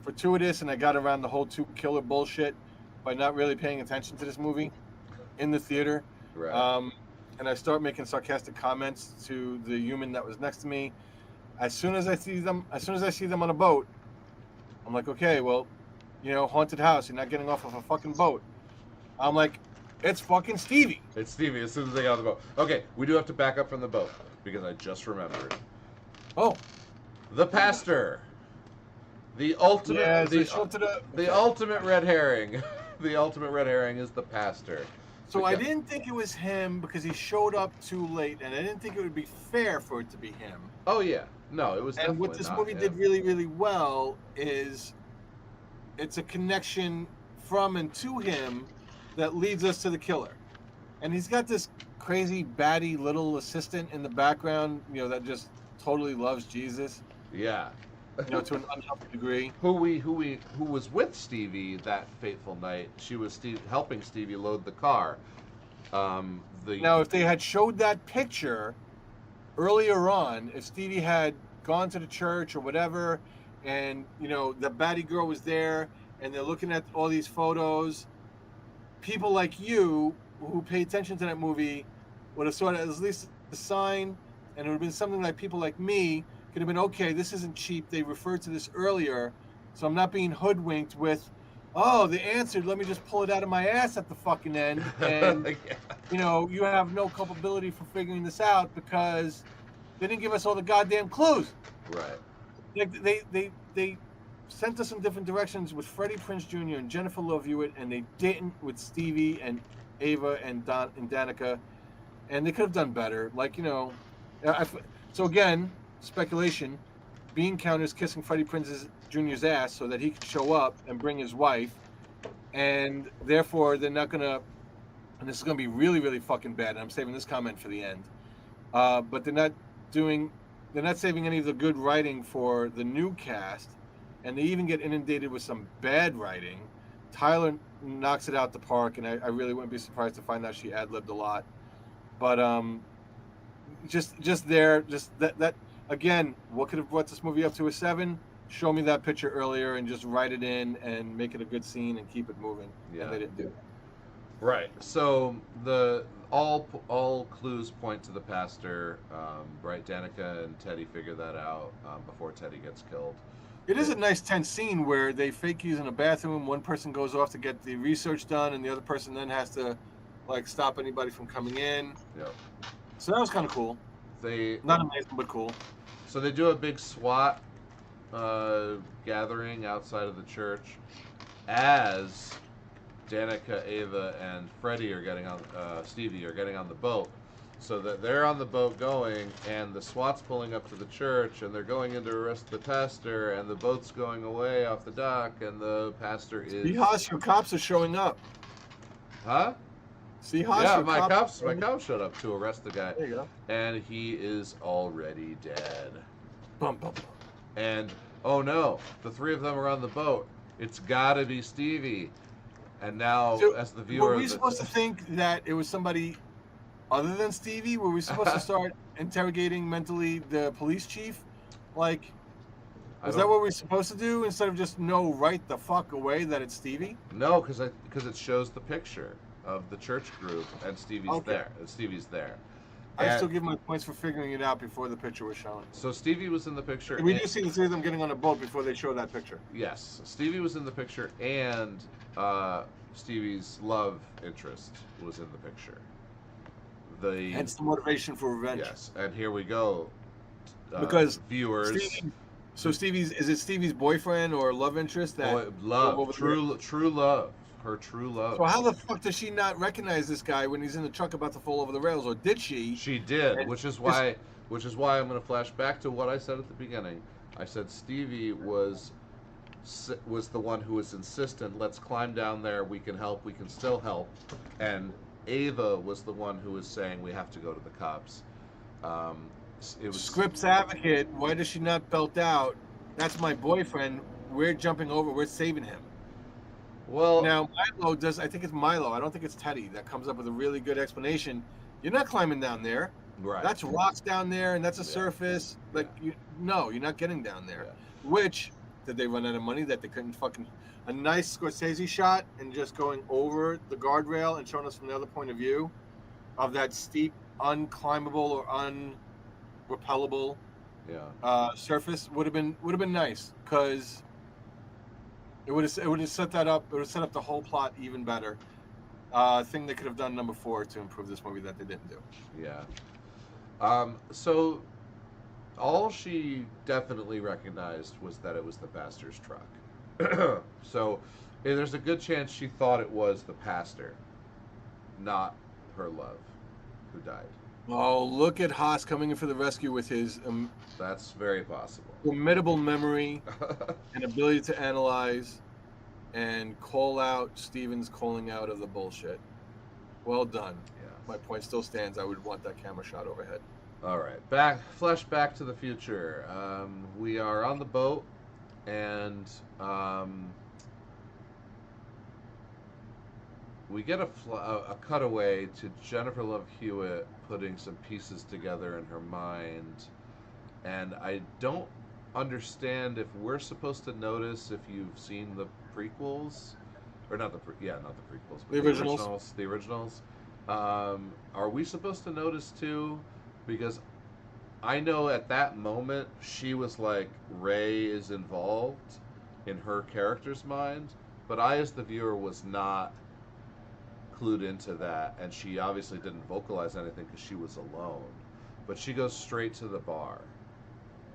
fortuitous and I got around the whole 2 killer bullshit by not really paying attention to this movie in the theater. Right. And I start making sarcastic comments to the human that was next to me. As soon as I see them on a boat, I'm like, okay, well, haunted house, you're not getting off of a fucking boat. I'm like, it's fucking Stevie. It's Stevie as soon as they get on the boat. Okay, we do have to back up from the boat because I just remembered. Oh. The pastor. The ultimate ultimate red herring. The ultimate red herring is the pastor. So I didn't think it was him because he showed up too late, and I didn't think it would be fair for it to be him. Oh yeah. No, it was And what definitely this not movie did him. really, really well is it's a connection from and to him that leads us to the killer. And he's got this crazy, batty little assistant in the background, that just totally loves Jesus, Yeah. to an unhealthy degree. Who was with Stevie that fateful night? She was helping Stevie load the car. The Now, if they had showed that picture earlier on, if Stevie had gone to the church or whatever, and the baddie girl was there, and they're looking at all these photos, people like you who pay attention to that movie would have sort of at least a sign, and it would have been something like people like me could have been, okay, this isn't cheap. They referred to this earlier, so I'm not being hoodwinked with, oh, they answered. Let me just pull it out of my ass at the fucking end, and yeah. you have no culpability for figuring this out because they didn't give us all the goddamn clues. Right. Like they sent us in different directions with Freddie Prinze Jr. and Jennifer Love Hewitt, and they didn't with Stevie and Ava and Danica, and they could have done better. Like so again, speculation. Bean Counter's kissing Freddie Prinze Jr.'s ass so that he could show up and bring his wife, and therefore they're not gonna. And this is gonna be really, really fucking bad. And I'm saving this comment for the end. But they're not saving any of the good writing for the new cast, and they even get inundated with some bad writing. Tyler knocks it out the park, and I really wouldn't be surprised to find out she ad-libbed a lot. But just that again, what could have brought this movie up to a 7? Show me that picture earlier and just write it in and make it a good scene and keep it moving. Yeah. And they didn't do it. Right. So the all clues point to the pastor. Right. Danica and Teddy figure that out before Teddy gets killed. It is a nice tense scene where they fake use in a bathroom. One person goes off to get the research done, and the other person then has to stop anybody from coming in. Yep. So that was kind of cool. Not amazing, but cool. So they do a big SWAT gathering outside of the church as Danica, Ava, and Freddie are getting on. Stevie are getting on the boat. So that they're on the boat going, and the SWAT's pulling up to the church, and they're going in to arrest the pastor, and the boat's going away off the dock, and the pastor is. Seahawks, your cops are showing up. Huh? Seahawks, yeah, my cops showed up to arrest the guy. There you go. And he is already dead. Bum, bum, bum. And oh no, the three of them are on the boat. It's gotta be Stevie. And now, so, as the viewer, were we supposed to think that it was somebody other than Stevie? Were we supposed to start interrogating mentally the police chief? Like, is that what we're supposed to do instead of just know right the fuck away that it's Stevie? No, because it shows the picture of the church group and Stevie's there. Stevie's there. I still give my points for figuring it out before the picture was shown. So Stevie was in the picture. We do see the three of them getting on a boat before they show that picture. Yes, Stevie was in the picture, and Stevie's love interest was in the picture. Hence the motivation for revenge. Yes, and here we go. Because viewers. Is it Stevie's boyfriend or love interest true love. Her true love. So how the fuck does she not recognize this guy when he's in the truck about to fall over the rails, or did she? She did, which is why I'm going to flash back to what I said at the beginning. I said Stevie was the one who was insistent. Let's climb down there. We can help. We can still help. And Ava was the one who was saying we have to go to the cops. It was Script's advocate. Why does she not belt out? That's my boyfriend. We're jumping over. We're saving him. Well, now Milo does. I think it's Milo. I don't think it's Teddy that comes up with a really good explanation. You're not climbing down there. Right. That's rocks down there, and that's a surface. Like, you're not getting down there. Yeah. Which did they run out of money that they couldn't fucking a nice Scorsese shot and just going over the guardrail and showing us from the other point of view of that steep, unclimbable or unrepellable surface would have been nice, because it would have set that up. It would have set up the whole plot even better. Thing they could have done number 4 to improve this movie that they didn't do. Yeah. So all she definitely recognized was that it was the pastor's truck. So there's a good chance she thought it was the pastor, not her love, who died. Oh, look at Haas coming in for the rescue with his That's very possible. formidable memory and ability to analyze and call out Steven's calling out of the bullshit. Well done. Yes. My point still stands. I would want that camera shot overhead. All right, Back to the Future. We are on the boat, and we get a cutaway to Jennifer Love Hewitt putting some pieces together in her mind, and I don't understand if we're supposed to notice if you've seen the prequels, or not not the prequels, but The originals. The originals. Are we supposed to notice too? Because I know at that moment she was like, Ray is involved in her character's mind, but I, as the viewer, was not clued into that, and she obviously didn't vocalize anything because she was alone. But she goes straight to the bar,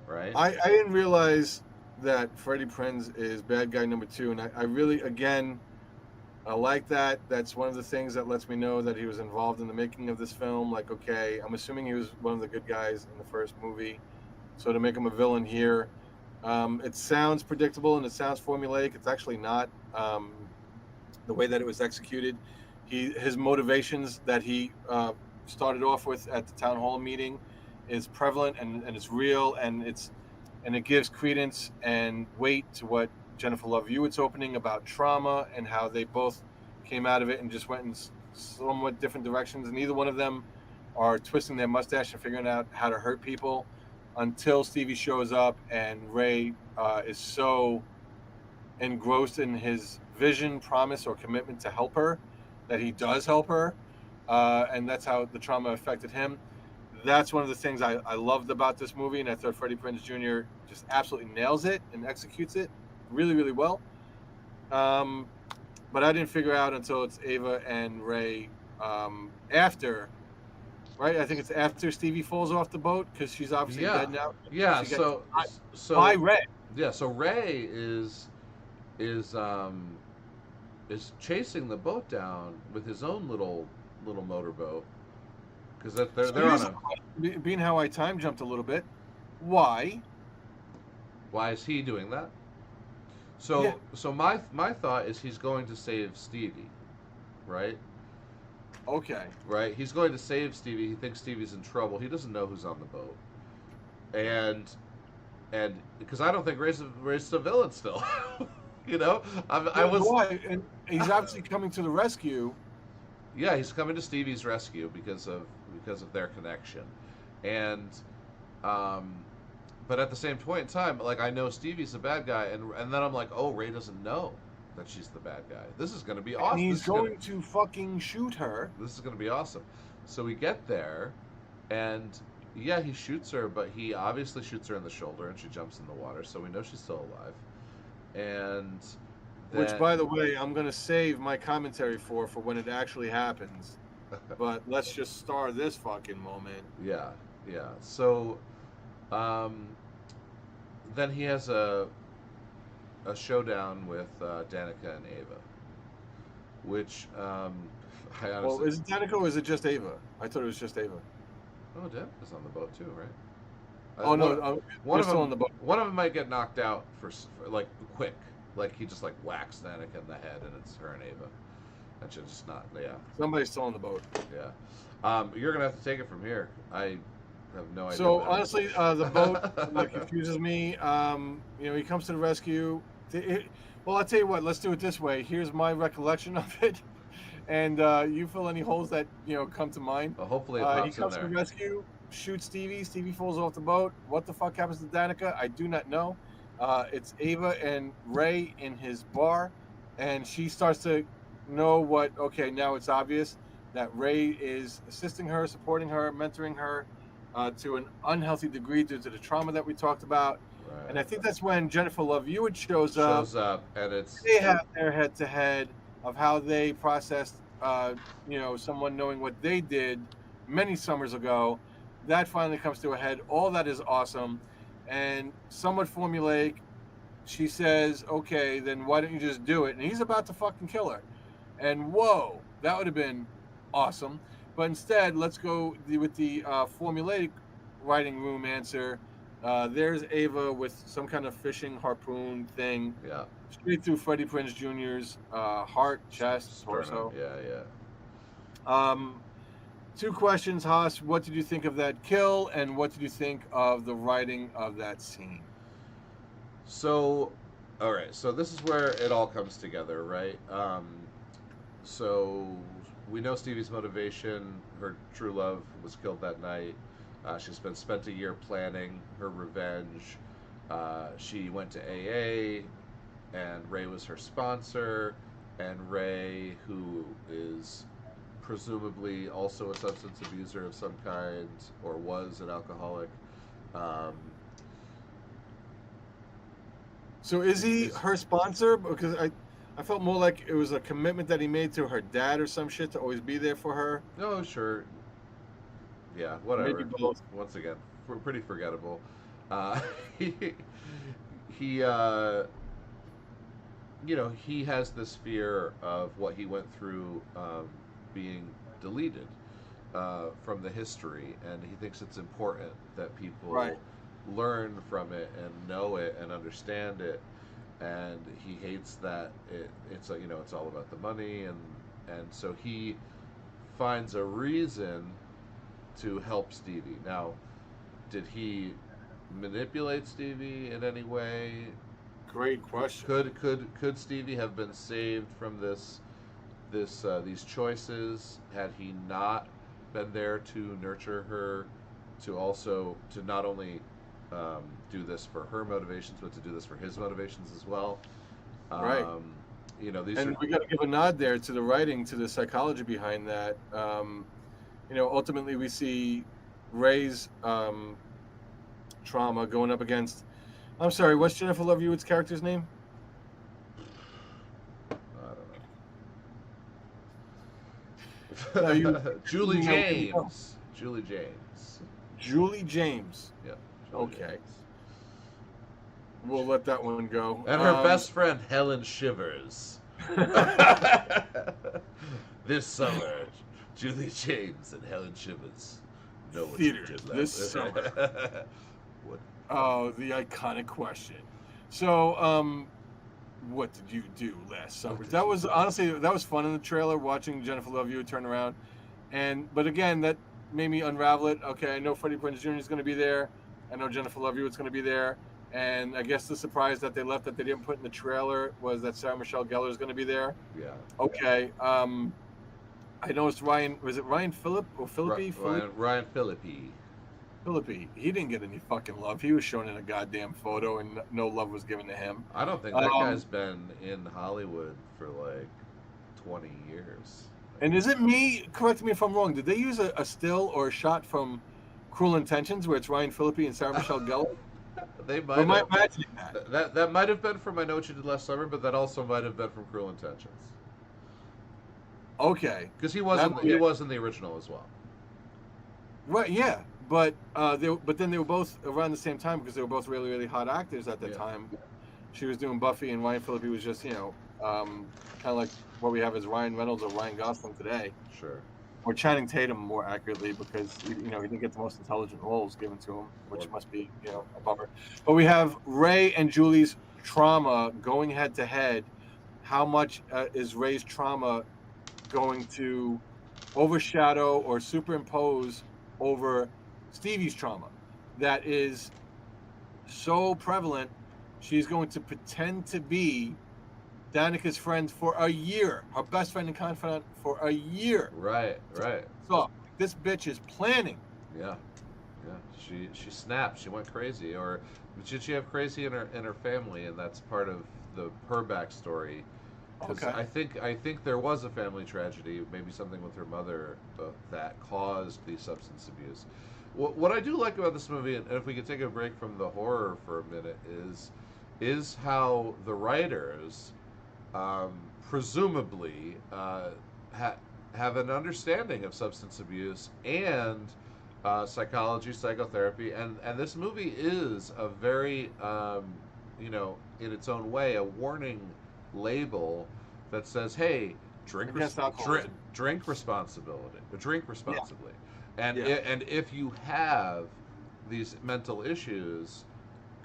right? I didn't realize that Freddie Prinze is bad guy number 2, and I really, again, I like that. That's one of the things that lets me know that he was involved in the making of this film. Like, okay, I'm assuming he was one of the good guys in the first movie, so to make him a villain here, it sounds predictable and it sounds formulaic. It's actually not. The way that it was executed, his motivations that he started off with at the town hall meeting is prevalent and it's real, and it gives credence and weight to what Jennifer Love Hewitt's opening about trauma and how they both came out of it and just went in somewhat different directions, and neither one of them are twisting their mustache and figuring out how to hurt people until Stevie shows up, and Ray is so engrossed in his vision, promise, or commitment to help her that he does help her, and that's how the trauma affected him. That's one of the things I loved about this movie, and I thought Freddie Prinze Jr. just absolutely nails it and executes it really, really well. But I didn't figure out until it's Ava and Ray after, right? I think it's after Stevie falls off the boat because she's obviously dead now. Yeah. She gets So by Ray. yeah. So Ray is chasing the boat down with his own little motorboat, because they're on a. Being how I time jumped a little bit, why? Why is he doing that? So Yeah. so my thought is he's going to save Stevie, right? Okay. Right. He's going to save Stevie. He thinks Stevie's in trouble. He doesn't know who's on the boat, and because I don't think Ray's the villain still. You know, I was. Why? And he's obviously coming to the rescue. Yeah, he's coming to Stevie's rescue because of their connection, and but at the same point in time, like, I know Stevie's the bad guy, and then I'm like, oh, Ray doesn't know that she's the bad guy. This is going to be awesome. And he's going to fucking shoot her. This is going to be awesome. So we get there, and yeah, he shoots her, but he obviously shoots her in the shoulder, and she jumps in the water, so we know she's still alive. And then, Which, by the way, I'm going to save my commentary for when it actually happens. But let's just star this fucking moment. yeah, yeah. So then he has a showdown with Danica and Ava, which I honestly. Well, is it Danica or is it just Ava? I thought it was just Ava. Oh, Danica's on the boat too, right? Oh no, one of still them on the boat. One of them might get knocked out for like quick, like he just like whacks Danica in the head, and it's her and Ava. And she's just not. Yeah. Somebody's still on the boat. Yeah. You're gonna have to take it from here. I have no idea. So honestly, the boat like confuses me. He comes to the rescue. Well, I'll tell you what. Let's do it this way. Here's my recollection of it, and you fill any holes that come to mind. Well, hopefully, it pops he comes in to there. the rescue, shoots Stevie. Stevie falls off the boat. What the fuck happens to Danica? I do not know. It's Ava and Ray in his bar, and she starts to know what. Okay, now it's obvious that Ray is assisting her, supporting her, mentoring her to an unhealthy degree due to the trauma that we talked about. Right. And I think that's when Jennifer Love Hewitt shows up, and they have their head-to-head of how they processed, someone knowing what they did many summers ago. That finally comes to a head. All that is awesome, and somewhat formulaic. She says, "Okay, then why don't you just do it?" And he's about to fucking kill her. And whoa, that would have been awesome. But instead, let's go with the formulaic writing room answer. There's Ava with some kind of fishing harpoon thing Yeah. straight through Freddie Prinze Jr.'s heart, chest, Sternum. torso. Yeah, yeah. Um, Two questions, Haas. What did you think of that kill, and what did you think of the writing of that scene? So, all right. So this is where it all comes together, right? So we know Stevie's motivation. Her true love was killed that night. She's been spent a year planning her revenge. She went to AA, and Ray was her sponsor. And Ray, who is presumably also a substance abuser of some kind, or was an alcoholic, um, So is he is her sponsor? Because I felt more like it was a commitment that he made to her dad or some shit to always be there for her. oh sure, yeah, Maybe whatever. both. Once again, pretty forgettable. Uh, he, he he has this fear of what he went through being deleted from the history, and he thinks it's important that Right. people learn from it and know it and understand it. And he hates that it's it's all about the money, and so he finds a reason to help Stevie. Now, did he manipulate Stevie in any way? Great question. Could Stevie have been saved from these choices had he not been there to nurture her, to not only do this for her motivations, but to do this for his motivations as well. Right. Um, these And are we got to give a nod there to the writing, to the psychology behind that. Ultimately we see Ray's trauma going up against. I'm sorry, what's Jennifer Love Hewitt's character's name? I No, you. don't know. Julie James. Julie James. Julie James. Yeah. Julie Okay, James. we'll let that one go. And her best friend Helen Shivers. This summer, Julie James and Helen Shivers know what you Theaters did this last. summer. What? Oh, the iconic question. So, what did you do last summer? did That you was do? honestly that was fun in the trailer watching Jennifer Love Hewitt turn around, but again that made me unravel it. Okay, I know Freddie Prinze Jr. is going to be there. I know Jennifer Love Hewitt's going to be there, and I guess the surprise that they left that they didn't put in the trailer was that Sarah Michelle Gellar is going to be there. Yeah. Okay, I know it's Ryan. Was it Ryan Phillip or Philippi? Ryan Phillippe. Philippi. He didn't get any fucking love. He was shown in a goddamn photo, and no love was given to him. I don't think that guy's been in Hollywood for like 20 years. And is it me? Correct me if I'm wrong. Did they use a still or a shot from Cruel Intentions where it's Ryan Phillippe and Sarah Michelle Gellar? They Or might am I have. imagining that? That might have been from I Know What You Did Last Summer, but that also might have been from Cruel Intentions. Okay, Because that he might- was in the original as well. right, yeah, but then they were both around the same time because they were both really really hot actors at that Yeah. time. She was doing Buffy, and Ryan Phillippe was just kind of like what we have as Ryan Reynolds or Ryan Gosling today. Sure. Or Channing Tatum more accurately because he didn't get the most intelligent roles given to him, which must be a bummer. But we have Ray and Julie's trauma going head to head. How much is Ray's trauma going to overshadow or superimpose over Stevie's trauma? That is so prevalent. She's going to pretend to be Danica's friend for a year, her best friend and confidant for a year. Right. So this bitch is planning. Yeah. She snapped. She went crazy, or did she have crazy in her family, and that's part of her backstory. Because Okay. I think there was a family tragedy, maybe something with her mother that caused the substance abuse. What I do like about this movie, and if we could take a break from the horror for a minute, is how the writers presumably have an understanding of substance abuse and psychology, psychotherapy, and this movie is a very, in its own way, a warning label that says, hey, against alcoholism. Drink responsibility. Drink Yeah, responsibly, and yeah, and if you have these mental issues,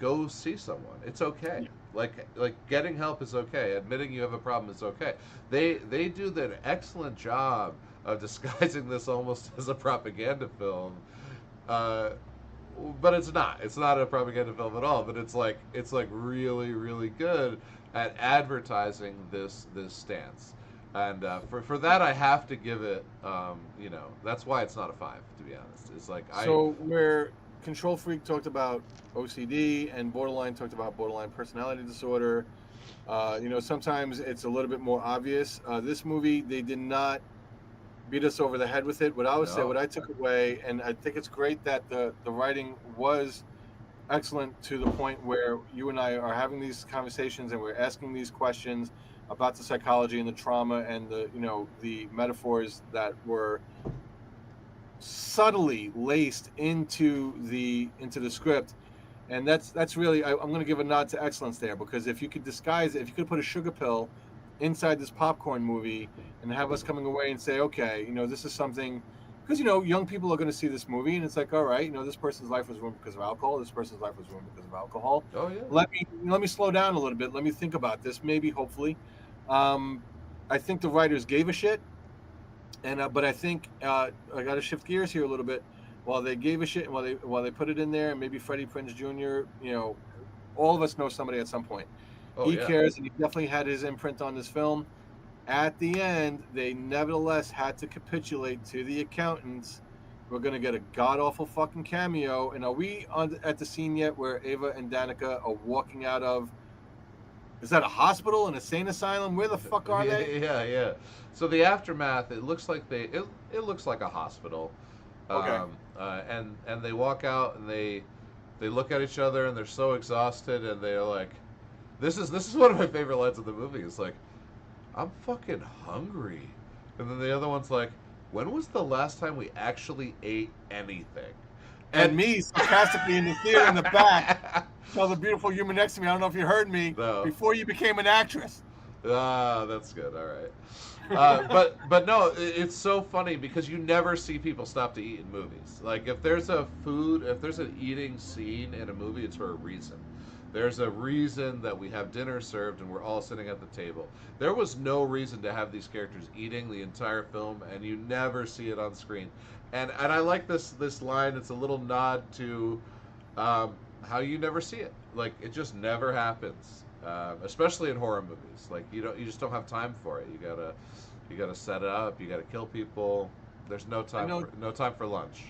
go see someone. It's okay. yeah. Like getting help is okay. Admitting you have a problem is okay. They do an excellent job of disguising this almost as a propaganda film. Uh, but it's not. It's not a propaganda film at all. But it's like really really good at advertising this stance. And for that, I have to give it. That's why it's not a 5. To be honest, it's like I. So where Control Freak talked about OCD and Borderline talked about borderline personality disorder, sometimes it's a little bit more obvious. This movie, they did not beat us over the head with it. What I would say, No. what I took away, and I think it's great that the writing was excellent to the point where you and I are having these conversations and we're asking these questions about the psychology and the trauma and the metaphors that were subtly laced into the script. And that's really I'm going to give a nod to excellence there, because if you could disguise it, if you could put a sugar pill inside this popcorn movie and have us coming away and say, okay, this is something, because young people are going to see this movie and it's like, all right, this person's life was ruined because of alcohol, this person's life was ruined because of alcohol. Oh yeah. Let me slow down a little bit, let me think about this, maybe, hopefully. I think the writers gave a shit, and but I think I got to shift gears here a little bit. While they gave a shit, and while they put it in there, and maybe Freddie Prinze Jr., all of us know somebody at some point. Oh He yeah. cares, and he definitely had his imprint on this film. At the end, they nevertheless had to capitulate to the accountants. We're gonna get a god awful fucking cameo. And are we at the scene yet where Ava and Danica are walking out of? Is that a hospital, an insane asylum? Where the fuck are Yeah, they? yeah, yeah. So the aftermath, it looks like it looks like a hospital, Okay. and they walk out and they look at each other and they're so exhausted and they're like, this is one of my favorite lines of the movie. It's like, I'm fucking hungry, and then the other one's like, when was the last time we actually ate anything? And And me sarcastically in the theater in the back tell the beautiful human next to me, I don't know if you heard me, no. before you became an actress. Ah, that's good. All right. But no, it's so funny because you never see people stop to eat in movies. Like if there's an eating scene in a movie, it's for a reason. There's a reason that we have dinner served and we're all sitting at the table. There was no reason to have these characters eating the entire film, and you never see it on screen. And I like this line. It's a little nod to how you never see it. Like it just never happens, especially in horror movies. Like you just don't have time for it. You gotta set it up. You gotta kill people. There's no I time know for no time for lunch.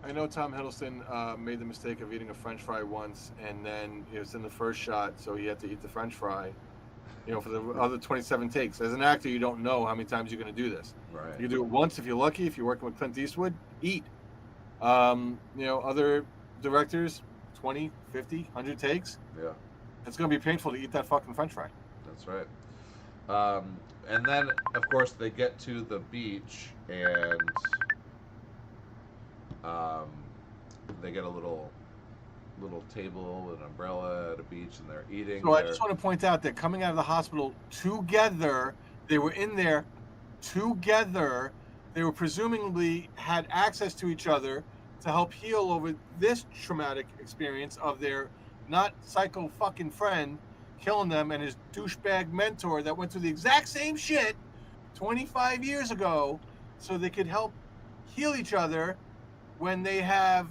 I know Tom Hiddleston made the mistake of eating a French fry once, and then it was in the first shot, so he had to eat the French fry, for the other 27 takes. As an actor, you don't know how many times you're going to do this. Right. You do it once if you're lucky. If you're working with Clint Eastwood, eat. Other directors, 20, 50, 100 takes. Yeah. It's going to be painful to eat that fucking French fry. That's right. And then of course they get to the beach and um, they get a little table, an umbrella at a beach, and they're eating. So I just want to point out that coming out of the hospital together, they were in there together. They were presumably had access to each other to help heal over this traumatic experience of their not psycho fucking friend killing them and his douchebag mentor that went through the exact same shit 25 years ago, so they could help heal each other when they have.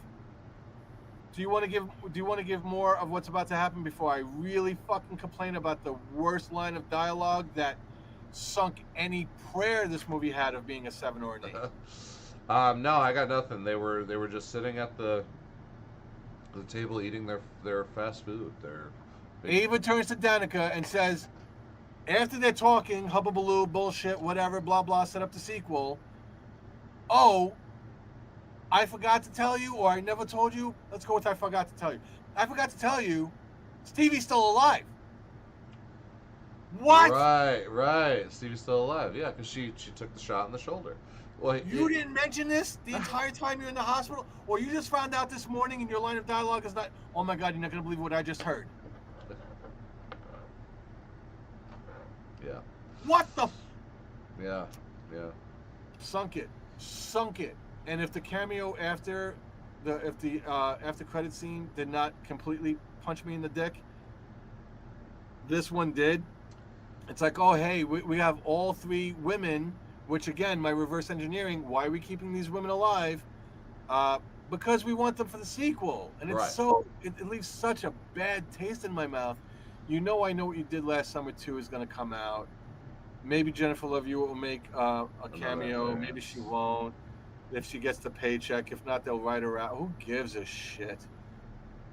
Do you want to give more of what's about to happen before I really fucking complain about the worst line of dialogue that sunk any prayer this movie had of being a 7 or an 8? No, I got nothing. They were just sitting at the table eating their fast food. Ava turns to Danica and says, after they're talking, hubbubaloo, bullshit, whatever, blah blah, set up the sequel. Oh, I forgot to tell you, or I never told you. Let's go with I forgot to tell you. I forgot to tell you, Stevie's still alive. What? Right. Stevie's still alive. Yeah, because she took the shot in the shoulder. Well, You didn't mention this the entire time you're in the hospital, or you just found out this morning and your line of dialogue is not, oh my God, you're not going to believe what I just heard. Yeah. What the? Yeah, yeah. Sunk it. And if the cameo after the after credit scene did not completely punch me in the dick, this one did. It's like, oh hey, we have all three women, which again, my reverse engineering. Why are we keeping these women alive? Uh, because we want them for the sequel, and it's Right. so it leaves such a bad taste in my mouth. I know what you did last summer 2 is going to come out. Maybe Jennifer Love Hewitt will make a Another cameo. Maybe she appearance. won't. If she gets the paycheck, if not, they'll write her out. Who gives a shit?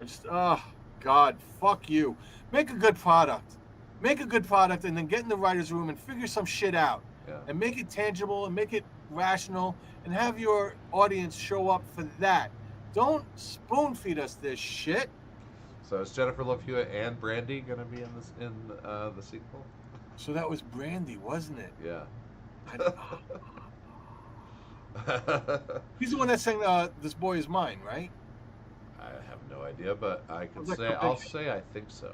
Just oh God, fuck you. Make a good product. Make a good product, and then get in the writers' room and figure some shit out, Yeah. and make it tangible and make it rational, and have your audience show up for that. Don't spoon feed us this shit. So is Jennifer Love Hewitt and Brandy gonna be in this in the sequel? So that was Brandy, wasn't it? Yeah. He's the one that sang "This Boy Is Mine," right? I have no idea, but I It can was like say a I'll big. say I think so.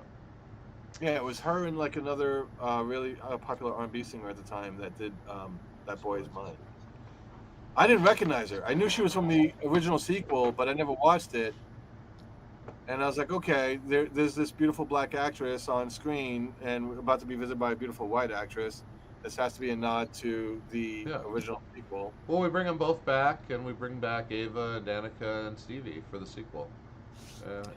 Yeah, it was her and like another really popular R&B singer at the time that did "That Boy Is Mine." I didn't recognize her. I knew she was from the original sequel, but I never watched it. And I was like, okay, there's this beautiful black actress on screen, and about to be visited by a beautiful white actress. This has to be a nod to the Yeah. original sequel. Well, we bring them both back, and we bring back Ava and Danica and Stevie for the sequel.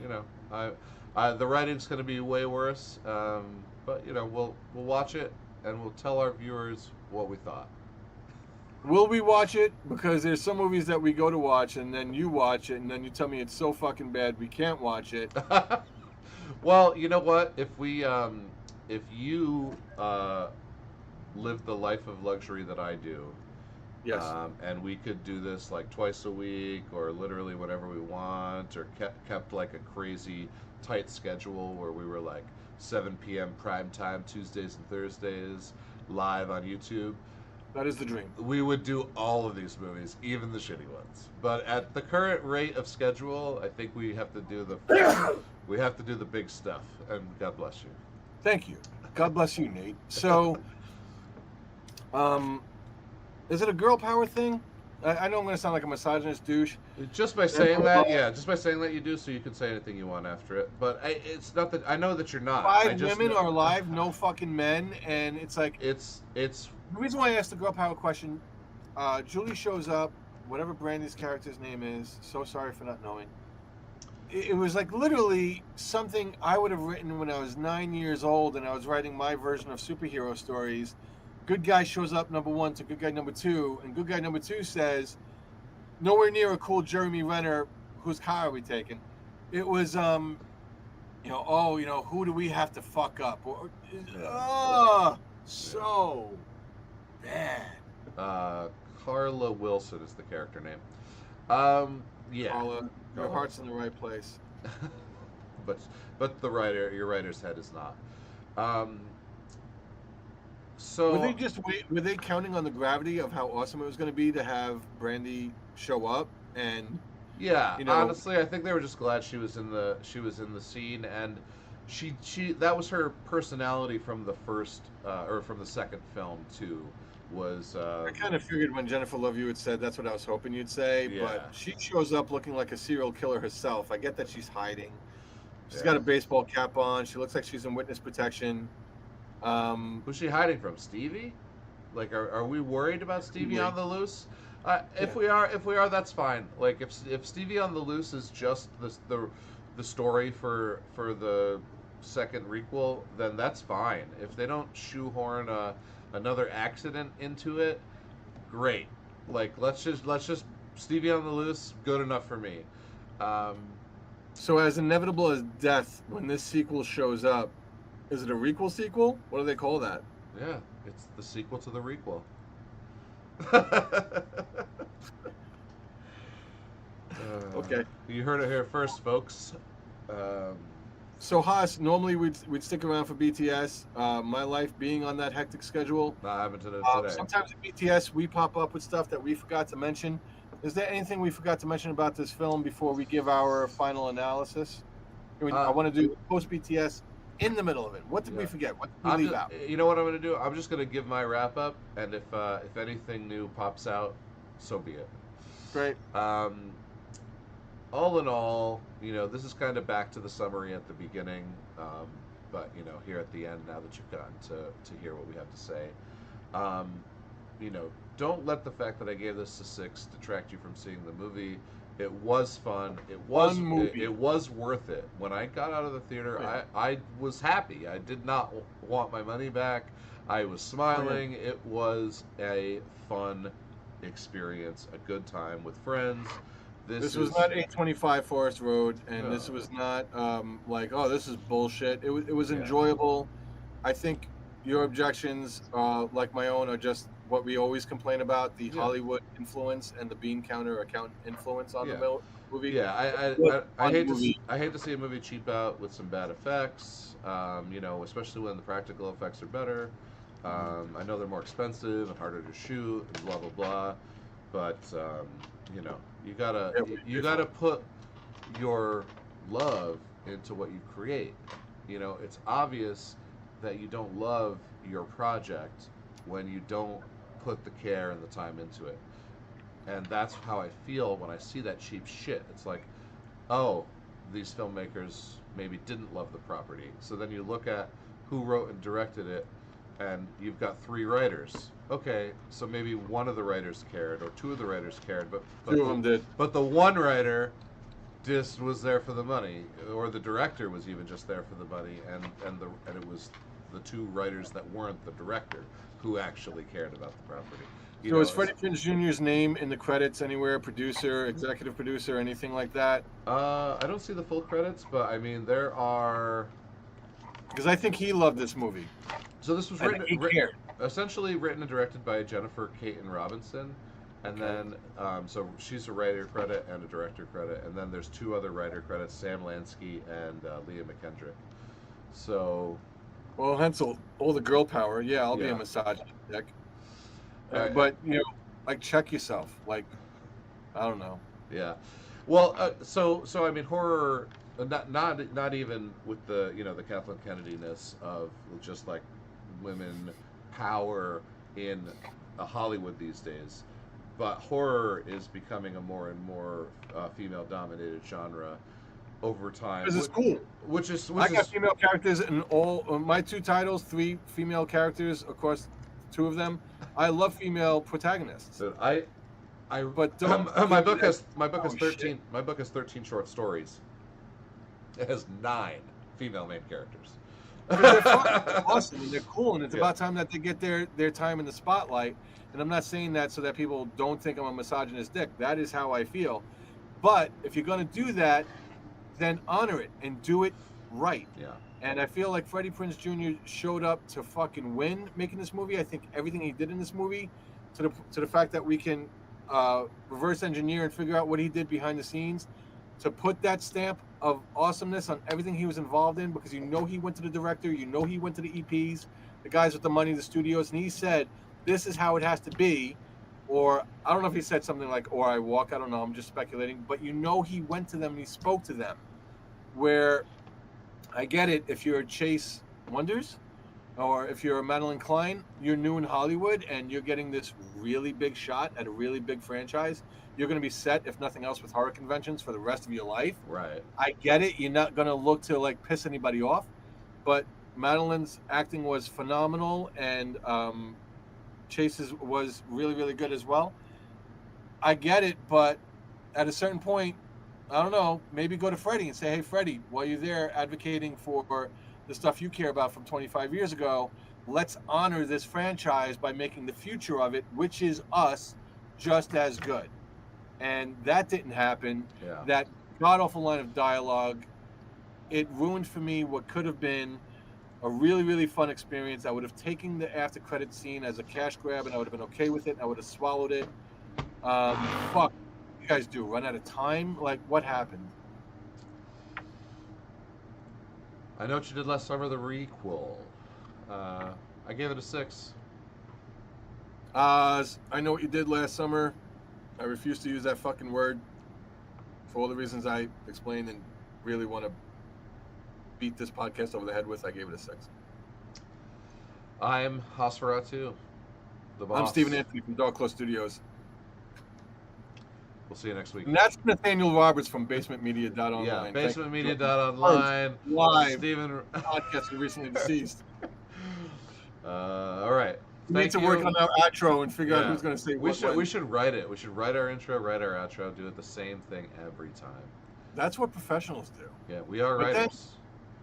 You know, the writing's going to be way worse, but you know, we'll watch it and we'll tell our viewers what we thought. Will we watch it? Because there's some movies that we go to watch, and then you watch it, and then you tell me it's so fucking bad we can't watch it. Well, you know what? If you live the life of luxury that I do, Yes. and we could do this like twice a week or literally whatever we want, or kept like a crazy tight schedule where we were like 7 p.m. prime time Tuesdays and Thursdays live on YouTube, That is the dream. we would do all of these movies, even the shitty ones. But at the current rate of schedule, I think we have to do the big stuff. And God bless you. Thank you. God bless you, Nate. So, is it a girl power thing? I know I'm going to sound like a misogynist douche. Just by saying that, yeah, just by saying that you do, so you can say anything you want after it. But it's not that I know that you're not. I Five just women know, are alive, no fucking men, and it's like it's the reason why I asked the girl power question. Julie shows up, whatever Brandy's character's name is. So sorry for not knowing. It was like literally something I would have written when I was 9 years old, and I was writing my version of superhero stories. Good guy shows up number 1 to good guy number 2, and good guy number 2 says, "Nowhere near a cool Jeremy Renner. Whose car are we taking?" It was who do we have to fuck up? So bad. Carla Wilson is the character name. Yeah. Paula, your heart's in the right place. but your writer's head is not. So Were they counting on the gravity of how awesome it was going to be to have Brandy show up? And yeah, honestly, I think they were just glad she was in the scene, and she that was her personality from the first or from the second film too. Was I kind of figured when Jennifer Love Hewitt said that's what I was hoping you'd say, Yeah. but she shows up looking like a serial killer herself. I get that she's hiding. She's Yeah. got a baseball cap on. She looks like she's in witness protection. Who's she hiding from? Stevie? Like, are we worried about Stevie on the loose? If we are, that's fine. Like, if Stevie on the loose is just the story for the second requel, then that's fine. If they don't shoehorn another accident into it, great. Like, let's just Stevie on the loose, good enough for me. So as inevitable as death, when this sequel shows up, is it a requel sequel? What do they call that? Yeah, it's the sequel to the requel. Okay. You heard it here first, folks. So Haas, normally we'd stick around for BTS. My life being on that hectic schedule, Not happened today. sometimes at BTS we pop up with stuff that we forgot to mention. Is there anything we forgot to mention about this film before we give our final analysis? I want to do post BTS in the middle of it? What did we forget? What did we leave out? You know what I'm going to do? I'm just going to give my wrap up, and if anything new pops out, so be it. Great. All in all, this is kind of back to the summary at the beginning, but here at the end, now that you've gotten to hear what we have to say, don't let the fact that I gave this a 6 detract you from seeing the movie. It was fun. It was worth it. When I got out of the theater, I was happy. I did not want my money back. I was smiling. It was a fun experience, a good time with friends. This was not 825 Forest Road, and this was not like, oh, this is bullshit. It was enjoyable. I think your objections, like my own, are just what we always complain about, the Hollywood influence and the bean counter account influence on the movie. Yeah, I hate to see a movie cheap out with some bad effects, especially when the practical effects are better. I know they're more expensive and harder to shoot and blah, blah, blah. But, you gotta put your love into what you create. It's obvious that you don't love your project when you don't put the care and the time into it. And that's how I feel when I see that cheap shit. It's like, oh, these filmmakers maybe didn't love the property. So then you look at who wrote and directed it, and you've got 3 writers. Okay, so maybe one of the writers cared, or 2 of the writers cared, but 2 of them did. But the one writer just was there for the money, or the director was even just there for the money, and it was the 2 writers that weren't the director who actually cared about the property. So is Freddie Prinze Jr.'s name in the credits anywhere? Producer, executive producer, anything like that? I don't see the full credits, but I mean there are. Because I think he loved this movie. So this was essentially written and directed by Jennifer Caton Robinson, and then so she's a writer credit and a director credit, and then there's 2 other writer credits, Sam Lansky and Leah McKendrick. So, well, Hensel, all the girl power. Yeah, I'll be a misogynist, Dick. But like, check yourself. Like, I don't know. Yeah, well, so I mean, horror. Not even with the the Kathleen Kennedy-ness of just like women power in Hollywood these days, but horror is becoming a more and more female-dominated genre over time. This is cool. I got female characters in all my 2 titles. 3 female characters, of course, 2 of them. I love female protagonists. So but don't, my book has 13. Shit. My book has 13 short stories. It has 9 female main characters. They're fun. They're awesome and they're cool, and it's about time that they get their time in the spotlight. And I'm not saying that so that people don't think I'm a misogynist dick. That is how I feel. But if you're going to do that, then honor it and do it right. Yeah. And I feel like Freddie Prinze Jr. showed up to fucking win making this movie. I think everything he did in this movie, to the fact that we can reverse engineer and figure out what he did behind the scenes, to put that stamp of awesomeness on everything he was involved in, because he went to the director, he went to the EPs, the guys with the money, the studios, and he said, this is how it has to be. Or I don't know if he said something like, or I walk, I don't know, I'm just speculating, but he went to them and he spoke to them. Where I get it, if you're Chase Wonders or if you're Madeline Klein, you're new in Hollywood and you're getting this really big shot at a really big franchise. You're going to be set, if nothing else, with horror conventions for the rest of your life. Right. I get it. You're not going to look to like piss anybody off, but Madeline's acting was phenomenal, and Chase's was really, really good as well. I get it, but at a certain point, I don't know, maybe go to Freddie and say, hey, Freddie, while you're there advocating for the stuff you care about from 25 years ago, let's honor this franchise by making the future of it, which is us, just as good. And that didn't happen. Yeah. That god-awful line of dialogue, it ruined for me what could have been a really, really fun experience. I would have taken the after-credit scene as a cash grab, and I would have been okay with it. I would have swallowed it. Fuck. You guys do? Run out of time? Like, what happened? I Know What You Did Last Summer, the requel. I gave it a 6. I Know What You Did Last Summer. I refuse to use that fucking word for all the reasons I explained and really want to beat this podcast over the head with, I gave it a 6. I'm Hasfaratu, the boss. I'm Stephen Anthony from Dark Claw Studios. We'll see you next week. And that's Nathaniel Roberts from BasementMedia.Online. Yeah, BasementMedia.Online. Live Stephen. podcast of Recently Deceased. All right. We need to work on our outro and figure out who's going to say what. We should write it. We should write our intro, write our outro, do it the same thing every time. That's what professionals do. Yeah, we are writers.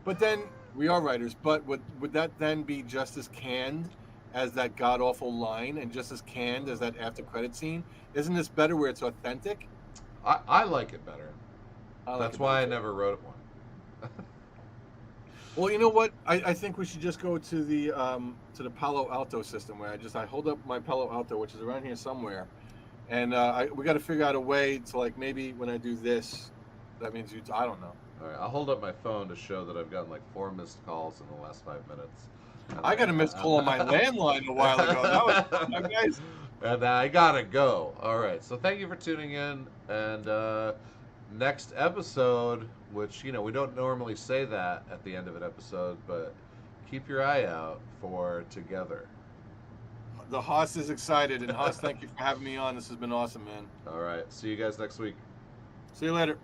But then we are writers. But would that then be just as canned as that god awful line, and just as canned as that after credit scene? Isn't this better where it's authentic? I like it better. That's why I never wrote one. Well, you know what? I think we should just go to the Palo Alto system, where I hold up my Palo Alto, which is around here somewhere, and we got to figure out a way to, like, maybe when I do this, that means I don't know. All right, I'll hold up my phone to show that I've gotten like 4 missed calls in the last 5 minutes. I got a missed call on my landline a while ago. That was fun, guys. And I gotta go. All right, so thank you for tuning in. And next episode, which, we don't normally say that at the end of an episode, but keep your eye out for Together. The Haas is excited, and Haas, thank you for having me on. This has been awesome, man. All right, see you guys next week. See you later.